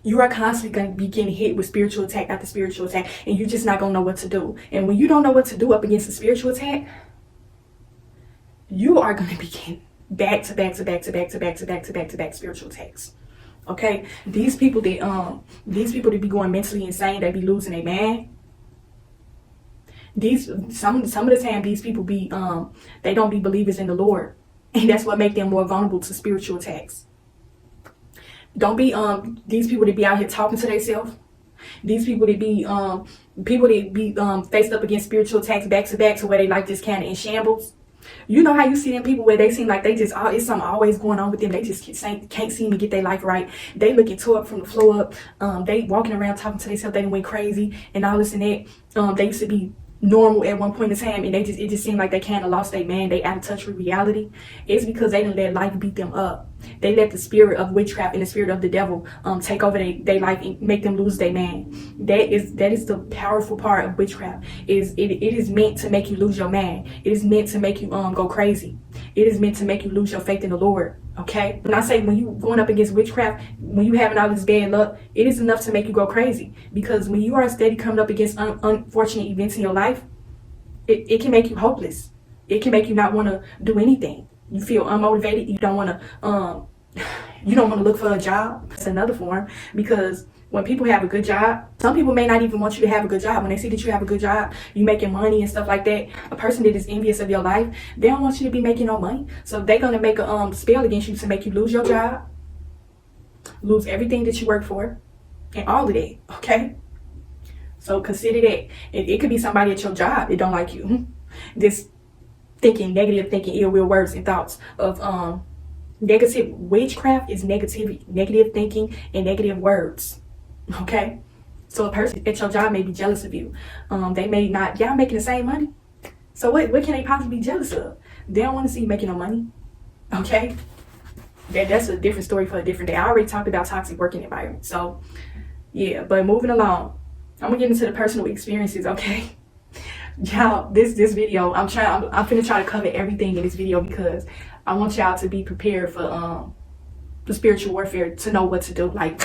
you are constantly going to be getting hit with spiritual attack after spiritual attack, and you're just not going to know what to do. And when you don't know what to do up against a spiritual attack, you are going to be getting back to back spiritual attacks. Okay, these people that be going mentally insane, they be losing their mind. Some of the time these people be they don't be believers in the Lord, and that's what make them more vulnerable to spiritual attacks. Don't be these people that be out here talking to themselves. These people that be faced up against spiritual attacks back to back, to where they like just kind of in shambles. You know how you see them people where they seem like they just it's something always going on with them. They just can't seem to get their life right. They looking tore up from the floor up. They walking around talking to themselves. They went crazy and all this and that. They used to be normal at one point in time, and it just seemed like they kind of lost their man. They out of touch with reality. It's because they didn't let life beat them up. They let the spirit of witchcraft and the spirit of the devil take over their life and make them lose their man. That is the powerful part of witchcraft. It is meant to make you lose your man. It is meant to make you go crazy. It is meant to make you lose your faith in the Lord. Okay, when I say when you going up against witchcraft, when you having all this bad luck, it is enough to make you go crazy. Because when you are steady coming up against unfortunate events in your life, it can make you hopeless. It can make you not want to do anything. You feel unmotivated. You don't want to look for a job. It's another form, because when people have a good job, some people may not even want you to have a good job. When they see that you have a good job, you making money and stuff like that, a person that is envious of your life, they don't want you to be making no money. So they're going to make a spell against you to make you lose your job, lose everything that you work for, and all of that, okay? So consider that. It could be somebody at your job that don't like you. This negative thinking, ill will words and thoughts of negative. Witchcraft is negative thinking and negative words. Okay, so a person at your job may be jealous of you. They may not. Y'all making the same money, so what can they possibly be jealous of? They don't want to see you making no money. Okay, that's a different story for a different day. I already talked about toxic working environment. So yeah, but moving along, I'm gonna get into the personal experiences. Okay, y'all, this video, I'm finna try to cover everything in this video, because I want y'all to be prepared for the spiritual warfare, to know what to do. Like,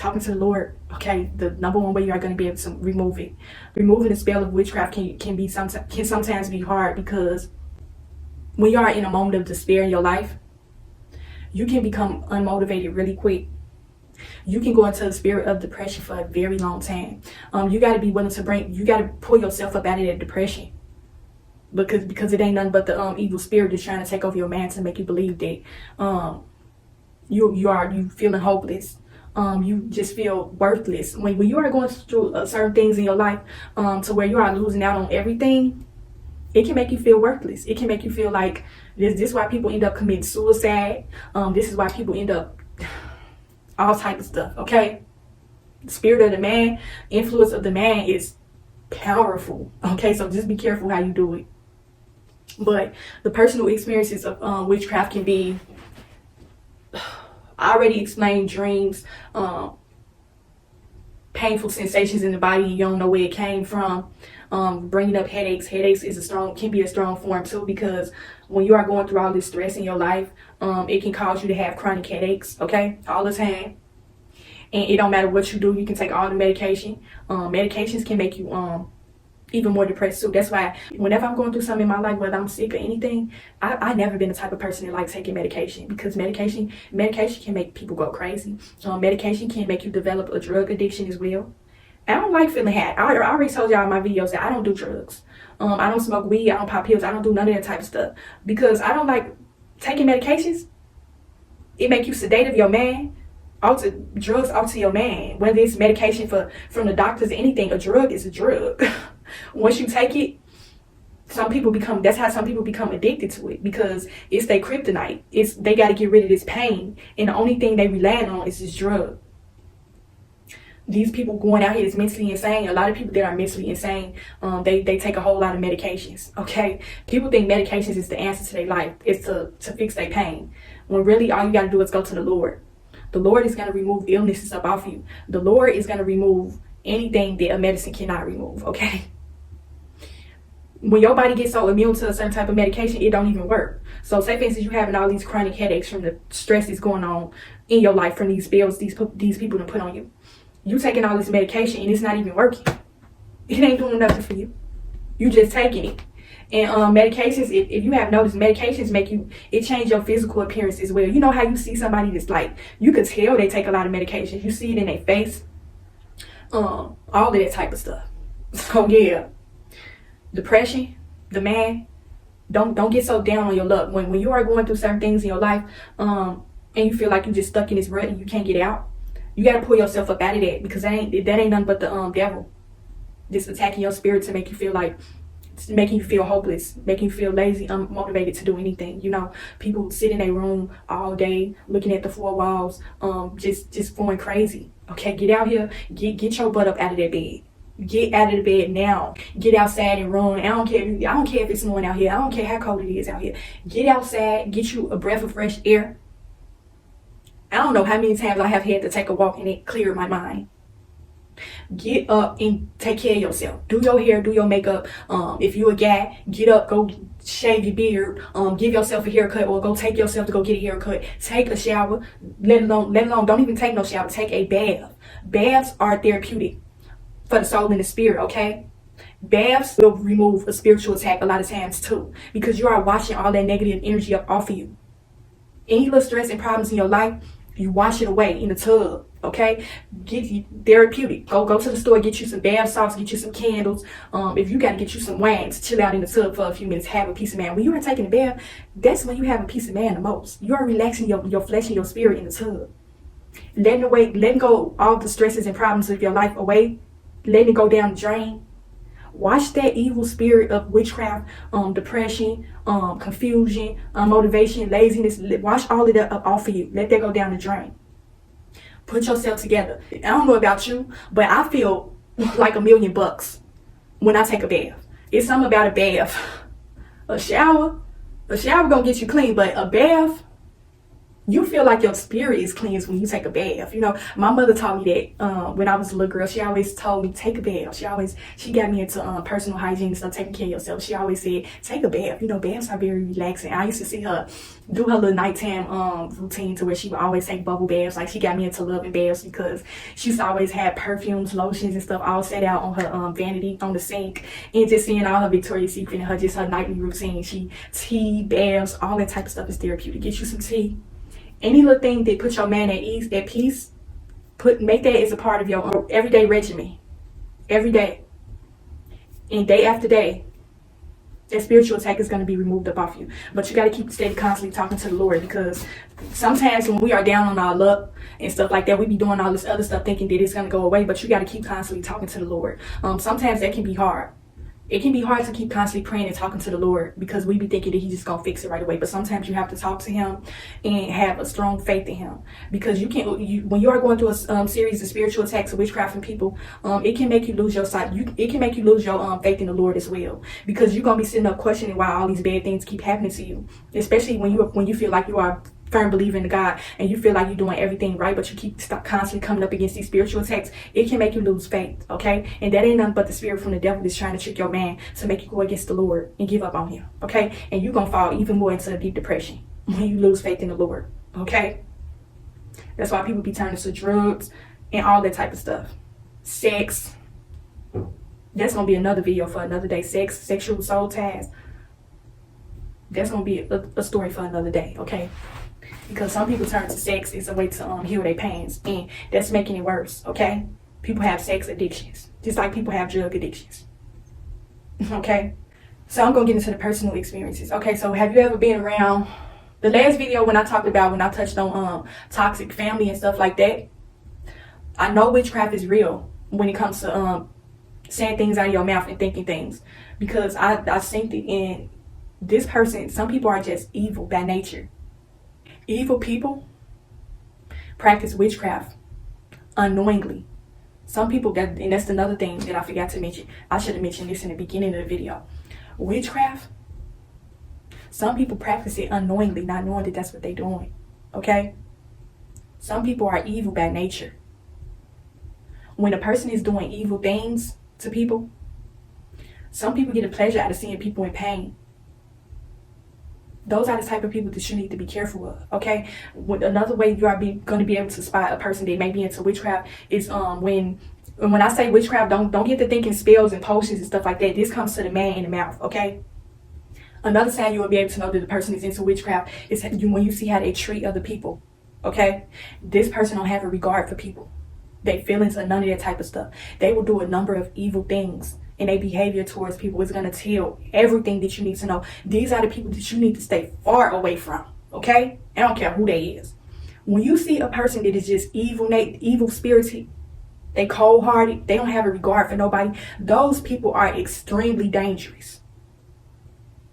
talking to the Lord, okay, the number one way you are going to be able to remove it. Removing the spell of witchcraft can sometimes be hard, because when you are in a moment of despair in your life, you can become unmotivated really quick. You can go into a spirit of depression for a very long time. You got to be willing to you got to pull yourself up out of that depression, because it ain't nothing but the evil spirit that's trying to take over your mind to make you believe that you feeling hopeless. You just feel worthless when you are going through certain things in your life, to where you are losing out on everything. It can make you feel worthless. It can make you feel like this is why people end up committing suicide. This is why people end up all type of stuff. Okay, the spirit of the man, influence of the man is powerful. Okay, so just be careful how you do it. But the personal experiences of witchcraft can be, I already explained, dreams, painful sensations in the body, you don't know where it came from. Bringing up headaches. Headaches can be a strong form too, because when you are going through all this stress in your life, it can cause you to have chronic headaches, okay, all the time. And it don't matter what you do, you can take all the medication. Medications can make you even more depressed too. That's why whenever I'm going through something in my life, whether I'm sick or anything, I've never been the type of person that likes taking medication, because medication can make people go crazy. Medication can make you develop a drug addiction as well. I don't like feeling high. I already told y'all in my videos that I don't do drugs. I don't smoke weed. I don't pop pills. I don't do none of that type of stuff, because I don't like taking medications. It make you sedative your man. Drugs alter your man. Whether it's medication from the doctors or anything, a drug is a drug. Once you take it, that's how some people become addicted to it, because it's their kryptonite. They got to get rid of this pain, and the only thing they rely on is this drug. These people going out here is mentally insane. A lot of people that are mentally insane, they take a whole lot of medications. Okay, people think medications is the answer to their life. It's to fix their pain, when really all you got to do is go to the Lord. The Lord is going to remove illnesses up off you. The Lord is going to remove anything that a medicine cannot remove. Okay, when your body gets so immune to a certain type of medication, it don't even work. So say for instance, you having all these chronic headaches from the stress that's going on in your life, from these bills these people done put on you. You taking all this medication and it's not even working. It ain't doing nothing for you. You just taking it. And medications, if you have noticed, medications it change your physical appearance as well. You know how you see somebody that's like, you could tell they take a lot of medications. You see it in their face. All of that type of stuff. So yeah. Depression, the man, don't get so down on your luck. When you are going through certain things in your life, and you feel like you're just stuck in this rut and you can't get out, you got to pull yourself up out of that, because that ain't nothing but the devil just attacking your spirit to make you feel like, making you feel hopeless, making you feel lazy, unmotivated to do anything. You know, people sit in their room all day looking at the four walls, just going crazy. Okay, get out here, get your butt up out of that bed. Get out of the bed now. Get outside and run. I don't care if it's snowing out here. I don't care how cold it is out here. Get outside, get you a breath of fresh air. I don't know how many times I have had to take a walk and it cleared my mind. Get up and take care of yourself. Do your hair, do your makeup. If you a guy, get up, go shave your beard. Give yourself a haircut, or go take yourself to go get a haircut. Take a shower. Let alone, don't even take no shower. Take a bath. Baths are therapeutic for the soul and the spirit, okay? Baths will remove a spiritual attack a lot of times too, because you are washing all that negative energy up off of you. Any little stress and problems in your life, you wash it away in the tub, okay? Get you therapeutic. Go to the store, get you some bath salts, get you some candles. If you got to get you some wine to chill out in the tub for a few minutes, have a peace of mind. When you are taking a bath, that's when you have a peace of mind the most. You are relaxing your flesh and your spirit in the tub. Letting go all the stresses and problems of your life away. Letting it go down the drain. Wash that evil spirit of witchcraft, depression, confusion, motivation, laziness. Wash all of that up off of you. Let that go down the drain. Put yourself together. I don't know about you, but I feel like $1,000,000 when I take a bath. It's something about a bath. A shower gonna get you clean, but a bath, You feel like your spirit is cleansed when you take a bath. You know, my mother taught me that when I was a little girl. She always told me, take a bath. She got me into personal hygiene and stuff, taking care of yourself. She always said, take a bath. You know, baths are very relaxing. I used to see her do her little nighttime routine to where she would always take bubble baths. Like, she got me into loving baths because she used to always have perfumes, lotions, and stuff all set out on her vanity on the sink. And just seeing all her Victoria's Secret and her nightly routine. Tea, baths, all that type of stuff is therapeutic. Get you some tea. Any little thing that puts your man at ease, at peace, make that as a part of your everyday regimen. Every day. And day after day, that spiritual attack is going to be removed up off you. But you got to keep steady, constantly talking to the Lord, because sometimes when we are down on our luck and stuff like that, we be doing all this other stuff thinking that it's going to go away, but you got to keep constantly talking to the Lord. Sometimes that can be hard. It can be hard to keep constantly praying and talking to the Lord, because we be thinking that he's just gonna fix it right away. But sometimes you have to talk to him and have a strong faith in him, because when you are going through a series of spiritual attacks of witchcraft and people, it can make you lose your sight. It can make you lose your faith in the Lord as well, because you're gonna be sitting up questioning why all these bad things keep happening to you, especially when you feel like you are firm believer in God and you feel like you're doing everything right, but you keep constantly coming up against these spiritual attacks. It can make you lose faith, okay? And that ain't nothing but the spirit from the devil that's trying to trick your man to make you go against the Lord and give up on him, okay? And you're gonna fall even more into a deep depression when you lose faith in the Lord, okay? That's why people be turning to drugs and all that type of stuff. Sex. That's gonna be another video for another day. Sexual soul ties. That's gonna be a story for another day, okay? Because some people turn to sex as a way to heal their pains, and that's making it worse, okay? People have sex addictions, just like people have drug addictions, okay? So I'm going to get into the personal experiences. Okay, so have you ever been around, the last video when I touched on toxic family and stuff like that, I know witchcraft is real when it comes to saying things out of your mouth and thinking things, because I think that in this person, some people are just evil by nature. Evil people practice witchcraft unknowingly. Some people, and that's another thing that I forgot to mention. I should have mentioned this in the beginning of the video. Witchcraft, some people practice it unknowingly, not knowing that that's what they're doing. Okay? Some people are evil by nature. When a person is doing evil things to people, some people get a pleasure out of seeing people in pain. Those are the type of people that you need to be careful of, okay? Another way you are going to be able to spot a person that may be into witchcraft is when I say witchcraft, don't get to thinking spells and potions and stuff like that. This comes to the man in the mouth, okay? Another sign you will be able to know that the person is into witchcraft is when you see how they treat other people, okay? This person don't have a regard for people. Their feelings or none of that type of stuff. They will do a number of evil things. And their behavior towards people is going to tell everything that you need to know. These are the people that you need to stay far away from, okay? I don't care who they is. When you see a person that is just evil spirited, they cold-hearted, they don't have a regard for nobody, those people are extremely dangerous.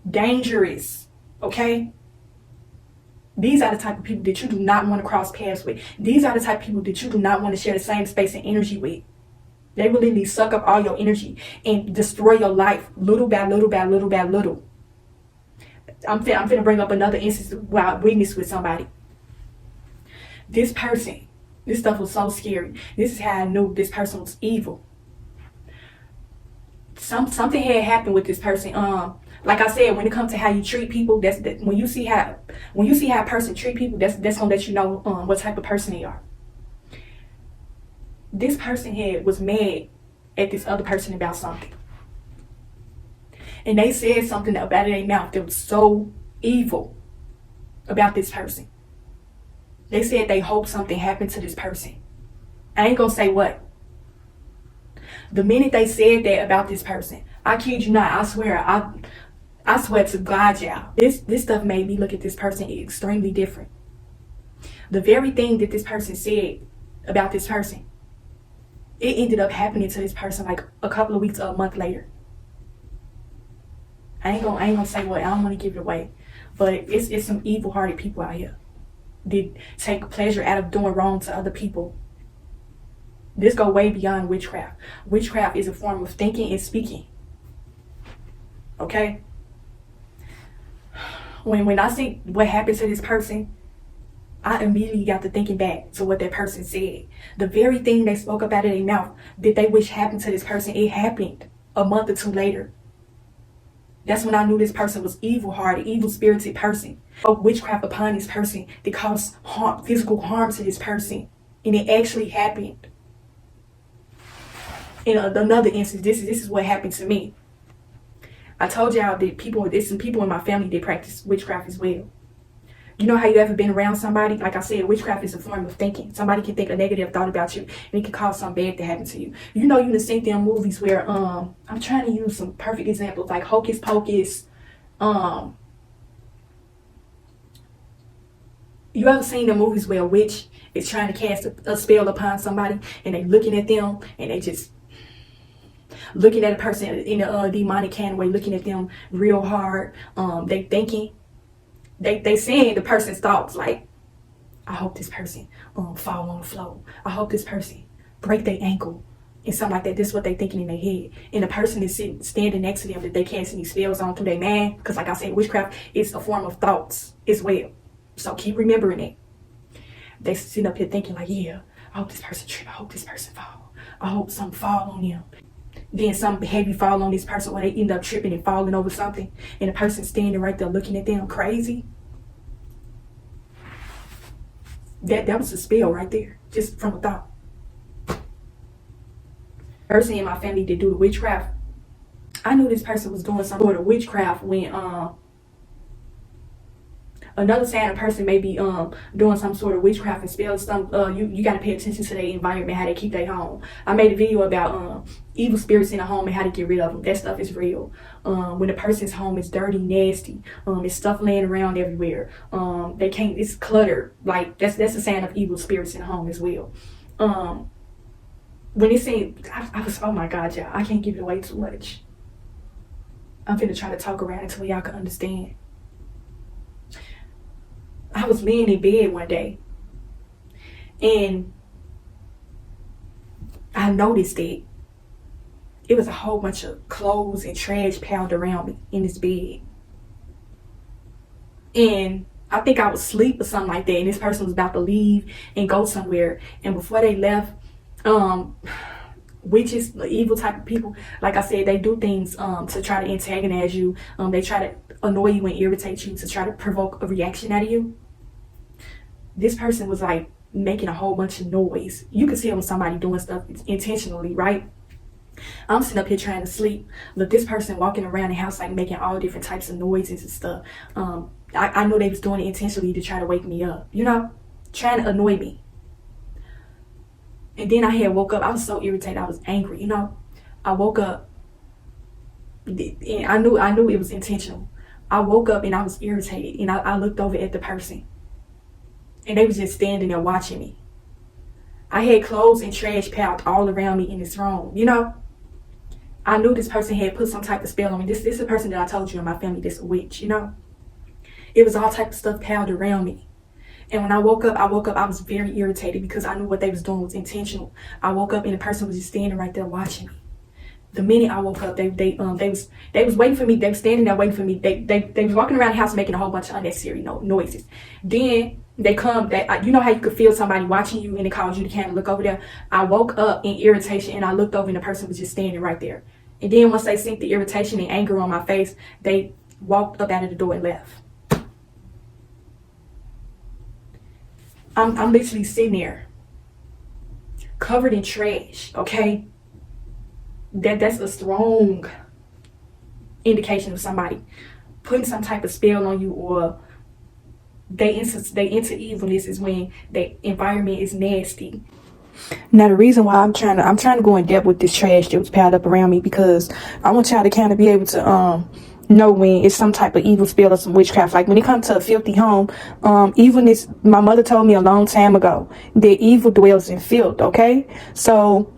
Dangerous, okay? These are the type of people that you do not want to cross paths with. These are the type of people that you do not want to share the same space and energy with. They will literally suck up all your energy and destroy your life little by little by little by little. I'm finna bring up another instance where I witnessed with somebody. This person, this stuff was so scary. This is how I knew this person was evil. Something had happened with this person. Like I said, when it comes to how you treat people, when you see how a person treat people, that's gonna let you know what type of person they are. This person here was mad at this other person about something. And they said something about it in their mouth that was so evil about this person. They said they hope something happened to this person. I ain't gonna say what. The minute they said that about this person, I kid you not, I swear to God, y'all, this stuff made me look at this person extremely different. The very thing that this person said about this person, it ended up happening to this person like a couple of weeks or a month later. I ain't gonna say what. I don't want to give it away, but it's some evil-hearted people out here that take pleasure out of doing wrong to other people. This go way beyond witchcraft. Witchcraft is a form of thinking and speaking. Okay. When I see what happened to this person, I immediately got to thinking back to what that person said. The very thing they spoke up out of their mouth that they wish happened to this person, it happened a month or two later. That's when I knew this person was evil-hearted, evil-spirited person. Witchcraft upon this person that caused harm, physical harm to this person. And it actually happened. In another instance, this is what happened to me. I told y'all that there's some people in my family that practice witchcraft as well. You know how you ever been around somebody? Like I said, witchcraft is a form of thinking. Somebody can think a negative thought about you, and it can cause something bad to happen to you. You know, you done seen them movies where, I'm trying to use some perfect examples, like Hocus Pocus. You ever seen the movies where a witch is trying to cast a spell upon somebody, and they looking at them, and they just looking at a person in a demonic kind of way, looking at them real hard. They thinking. They saying the person's thoughts, like, I hope this person fall on the floor. I hope this person break their ankle and something like that. This is what they thinking in their head. And the person is standing next to them that they casting these spells on through their mind. Because like I said, witchcraft is a form of thoughts as well. So keep remembering it. They sitting up here thinking like, yeah, I hope this person trip. I hope this person fall. I hope something fall on them. Then something heavy fall on this person, or they end up tripping and falling over something, and the person standing right there looking at them crazy. That was a spell right there, just from a thought. Person in my family that do the witchcraft, I knew this person was doing some sort of witchcraft when another sign a person may be doing some sort of witchcraft and spells. You got to pay attention to their environment, how they keep their home. I made a video about evil spirits in the home and how to get rid of them. That stuff is real. When a person's home is dirty, nasty, it's stuff laying around everywhere. It's cluttered. Like that's a sign of evil spirits in the home as well. When it said, I was, oh my God, y'all, I can't give it away too much. I'm finna try to talk around until y'all can understand. I was laying in bed one day, and I noticed that it was a whole bunch of clothes and trash piled around me in this bed. And I think I was asleep or something like that, and this person was about to leave and go somewhere. And before they left, witches, evil type of people, like I said, they do things to try to antagonize you. They try to annoy you and irritate you to try to provoke a reaction out of you. This person was like making a whole bunch of noise. You can tell when somebody doing stuff intentionally, right? I'm sitting up here trying to sleep, but this person walking around the house like making all different types of noises and stuff. I know they was doing it intentionally to try to wake me up, you know, trying to annoy me. And then I had woke up. I was so irritated. I was angry, you know. I woke up, and I knew it was intentional. I woke up and I was irritated, and I looked over at the person, and they was just standing there watching me. I had clothes and trash piled all around me in this room, you know. I knew this person had put some type of spell on me. This is a person that I told you in my family that's a witch, you know. It was all type of stuff piled around me. And when I woke up, I was very irritated because I knew what they was doing was intentional. I woke up and the person was just standing right there watching me. The minute I woke up, they was waiting for me. They was standing there waiting for me. They was walking around the house making a whole bunch of unnecessary noises. Then they come. You know how you could feel somebody watching you and it caused you to kind of look over there. I woke up in irritation and I looked over and the person was just standing right there. And then once they seen the irritation and anger on my face, they walked up out of the door and left. I'm literally sitting there covered in trash, okay? That's a strong indication of somebody putting some type of spell on you, or they into evilness is when the environment is nasty. Now the reason why I'm trying to go in depth with this trash that was piled up around me, because I want y'all to kind of be able to know when it's some type of evil spell or some witchcraft. Like when it comes to a filthy home, evilness, my mother told me a long time ago that evil dwells in filth, okay? So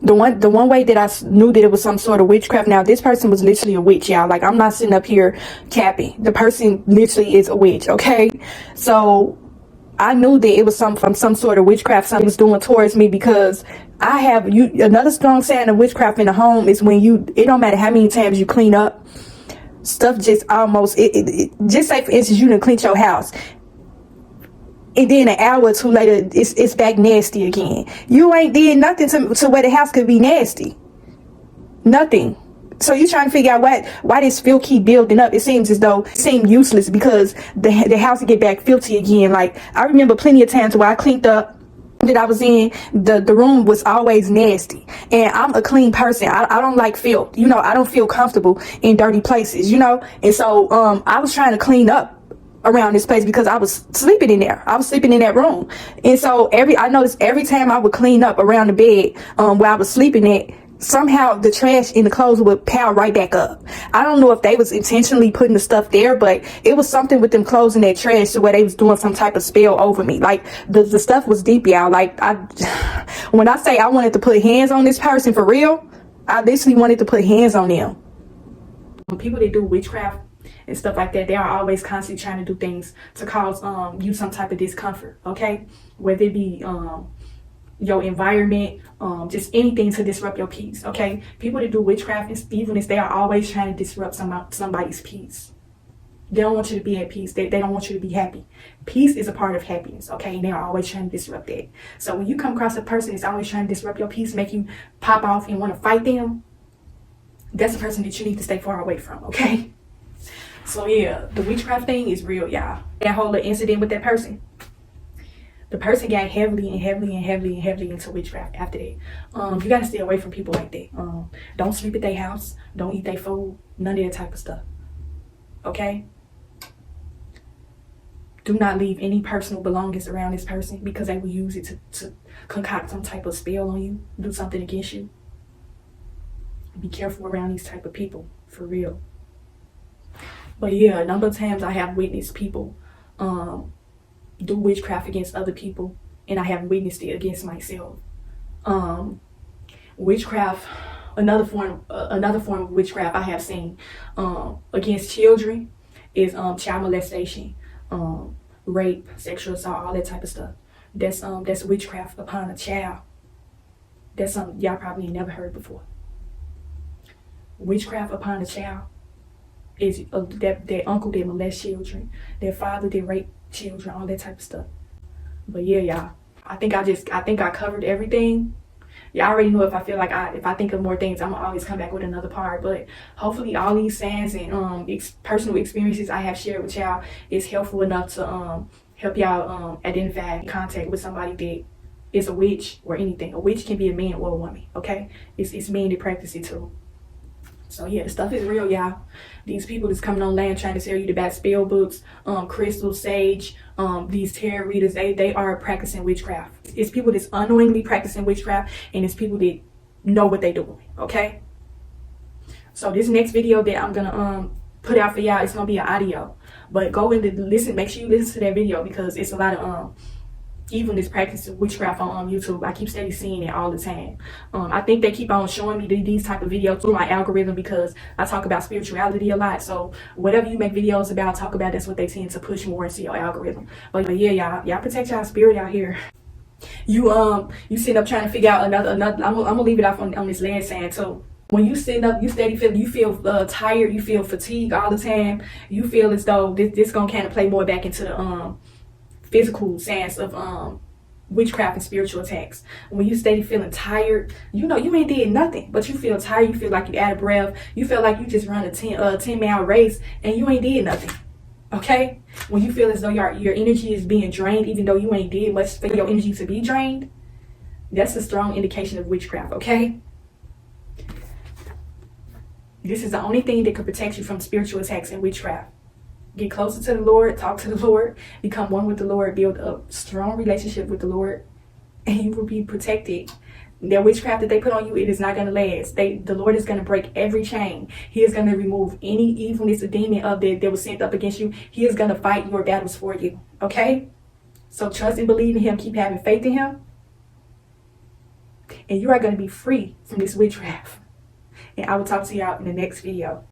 the one way that I knew that it was some sort of witchcraft, now this person was literally a witch, y'all. Like I'm not sitting up here capping. The person literally is a witch, okay? So I knew that it was from some sort of witchcraft something was doing towards me, because I have another strong sign of witchcraft in the home is when it don't matter how many times you clean up, stuff just almost, just say for instance, you done cleaned your house. and then an hour or two later, it's back nasty again. You ain't did nothing to where the house could be nasty. Nothing. So you're trying to figure out why this filth keep building up. It seems as though it seemed useless because the house would get back filthy again. Like, I remember plenty of times where I cleaned up that I was in, the room was always nasty. And I'm a clean person. I don't like filth. You know, I don't feel comfortable in dirty places, you know? And so I was trying to clean up around this place because I was sleeping in there. I was sleeping in that room. And so I noticed every time I would clean up around the bed where I was sleeping at, somehow the trash in the clothes would pile right back up. I don't know if they was intentionally putting the stuff there, but it was something with them clothes in that trash to where they was doing some type of spell over me. Like, the stuff was deep, y'all. Like, when I say I wanted to put hands on this person for real, I literally wanted to put hands on them. People that do witchcraft and stuff like that, they are always constantly trying to do things to cause you some type of discomfort, okay? Whether it be your environment, just anything to disrupt your peace, okay? People that do witchcraft and evilness, they are always trying to disrupt somebody's peace. They don't want you to be at peace. They don't want you to be happy. Peace is a part of happiness, okay? And they're always trying to disrupt that. So when you come across a person that's always trying to disrupt your peace, make you pop off and want to fight them, that's a person that you need to stay far away from, okay? So yeah, the witchcraft thing is real, y'all. That whole little incident with that person, the person got heavily into witchcraft after that. You gotta stay away from people like that. Don't sleep at their house. Don't eat their food. None of that type of stuff. Okay? Do not leave any personal belongings around this person because they will use it to concoct some type of spell on you, do something against you. Be careful around these type of people, for real. But yeah, a number of times I have witnessed people do witchcraft against other people, and I have witnessed it against myself. Witchcraft, another form of witchcraft I have seen against children is child molestation, rape, sexual assault, all that type of stuff. That's witchcraft upon a child. That's something y'all probably never heard before. Witchcraft upon a child is their uncle that molest children, their father that rape children, all that type of stuff. But yeah, y'all, I think I covered everything. Y'all already know if I think of more things, I'm gonna always come back with another part. But hopefully all these signs and personal experiences I have shared with y'all is helpful enough to help y'all identify contact with somebody that is a witch or anything. A witch can be a man or a woman, okay? It's men that practice it too. So yeah, the stuff is real, y'all. These people that's coming on land trying to sell you the bad spell books, crystal, sage, these tarot readers, they are practicing witchcraft. It's people that's unknowingly practicing witchcraft, and it's people that know what they're doing, okay? So this next video that I'm gonna put out for y'all, it's gonna be an audio. But go in and listen, make sure you listen to that video because it's a lot of evilness practicing witchcraft on YouTube. I keep steady seeing it all the time. I think they keep on showing me these type of videos through my algorithm because I talk about spirituality a lot. So whatever you make videos about, talk about, that's what they tend to push more into your algorithm. But yeah, y'all protect y'all spirit out here. You sitting up trying to figure out another. I'm gonna leave it off on this land sign too. When you sitting up, you feel tired, you feel fatigued all the time. You feel as though this gonna kind of play more back into the physical sense of witchcraft and spiritual attacks. When you steady feeling tired, you know you ain't did nothing, but you feel tired, you feel like you out of breath, you feel like you just run a 10-mile race and you ain't did nothing. Okay? When you feel as though your energy is being drained even though you ain't did much for your energy to be drained, that's a strong indication of witchcraft, okay? This is the only thing that could protect you from spiritual attacks and witchcraft. Get closer to the Lord, talk to the Lord, become one with the Lord, build a strong relationship with the Lord, and you will be protected. That witchcraft that they put on you, it is not going to last. The Lord is going to break every chain. He is going to remove any evilness or demon that was sent up against you. He is going to fight your battles for you. Okay? So trust and believe in Him. Keep having faith in Him. And you are going to be free from this witchcraft. And I will talk to y'all in the next video.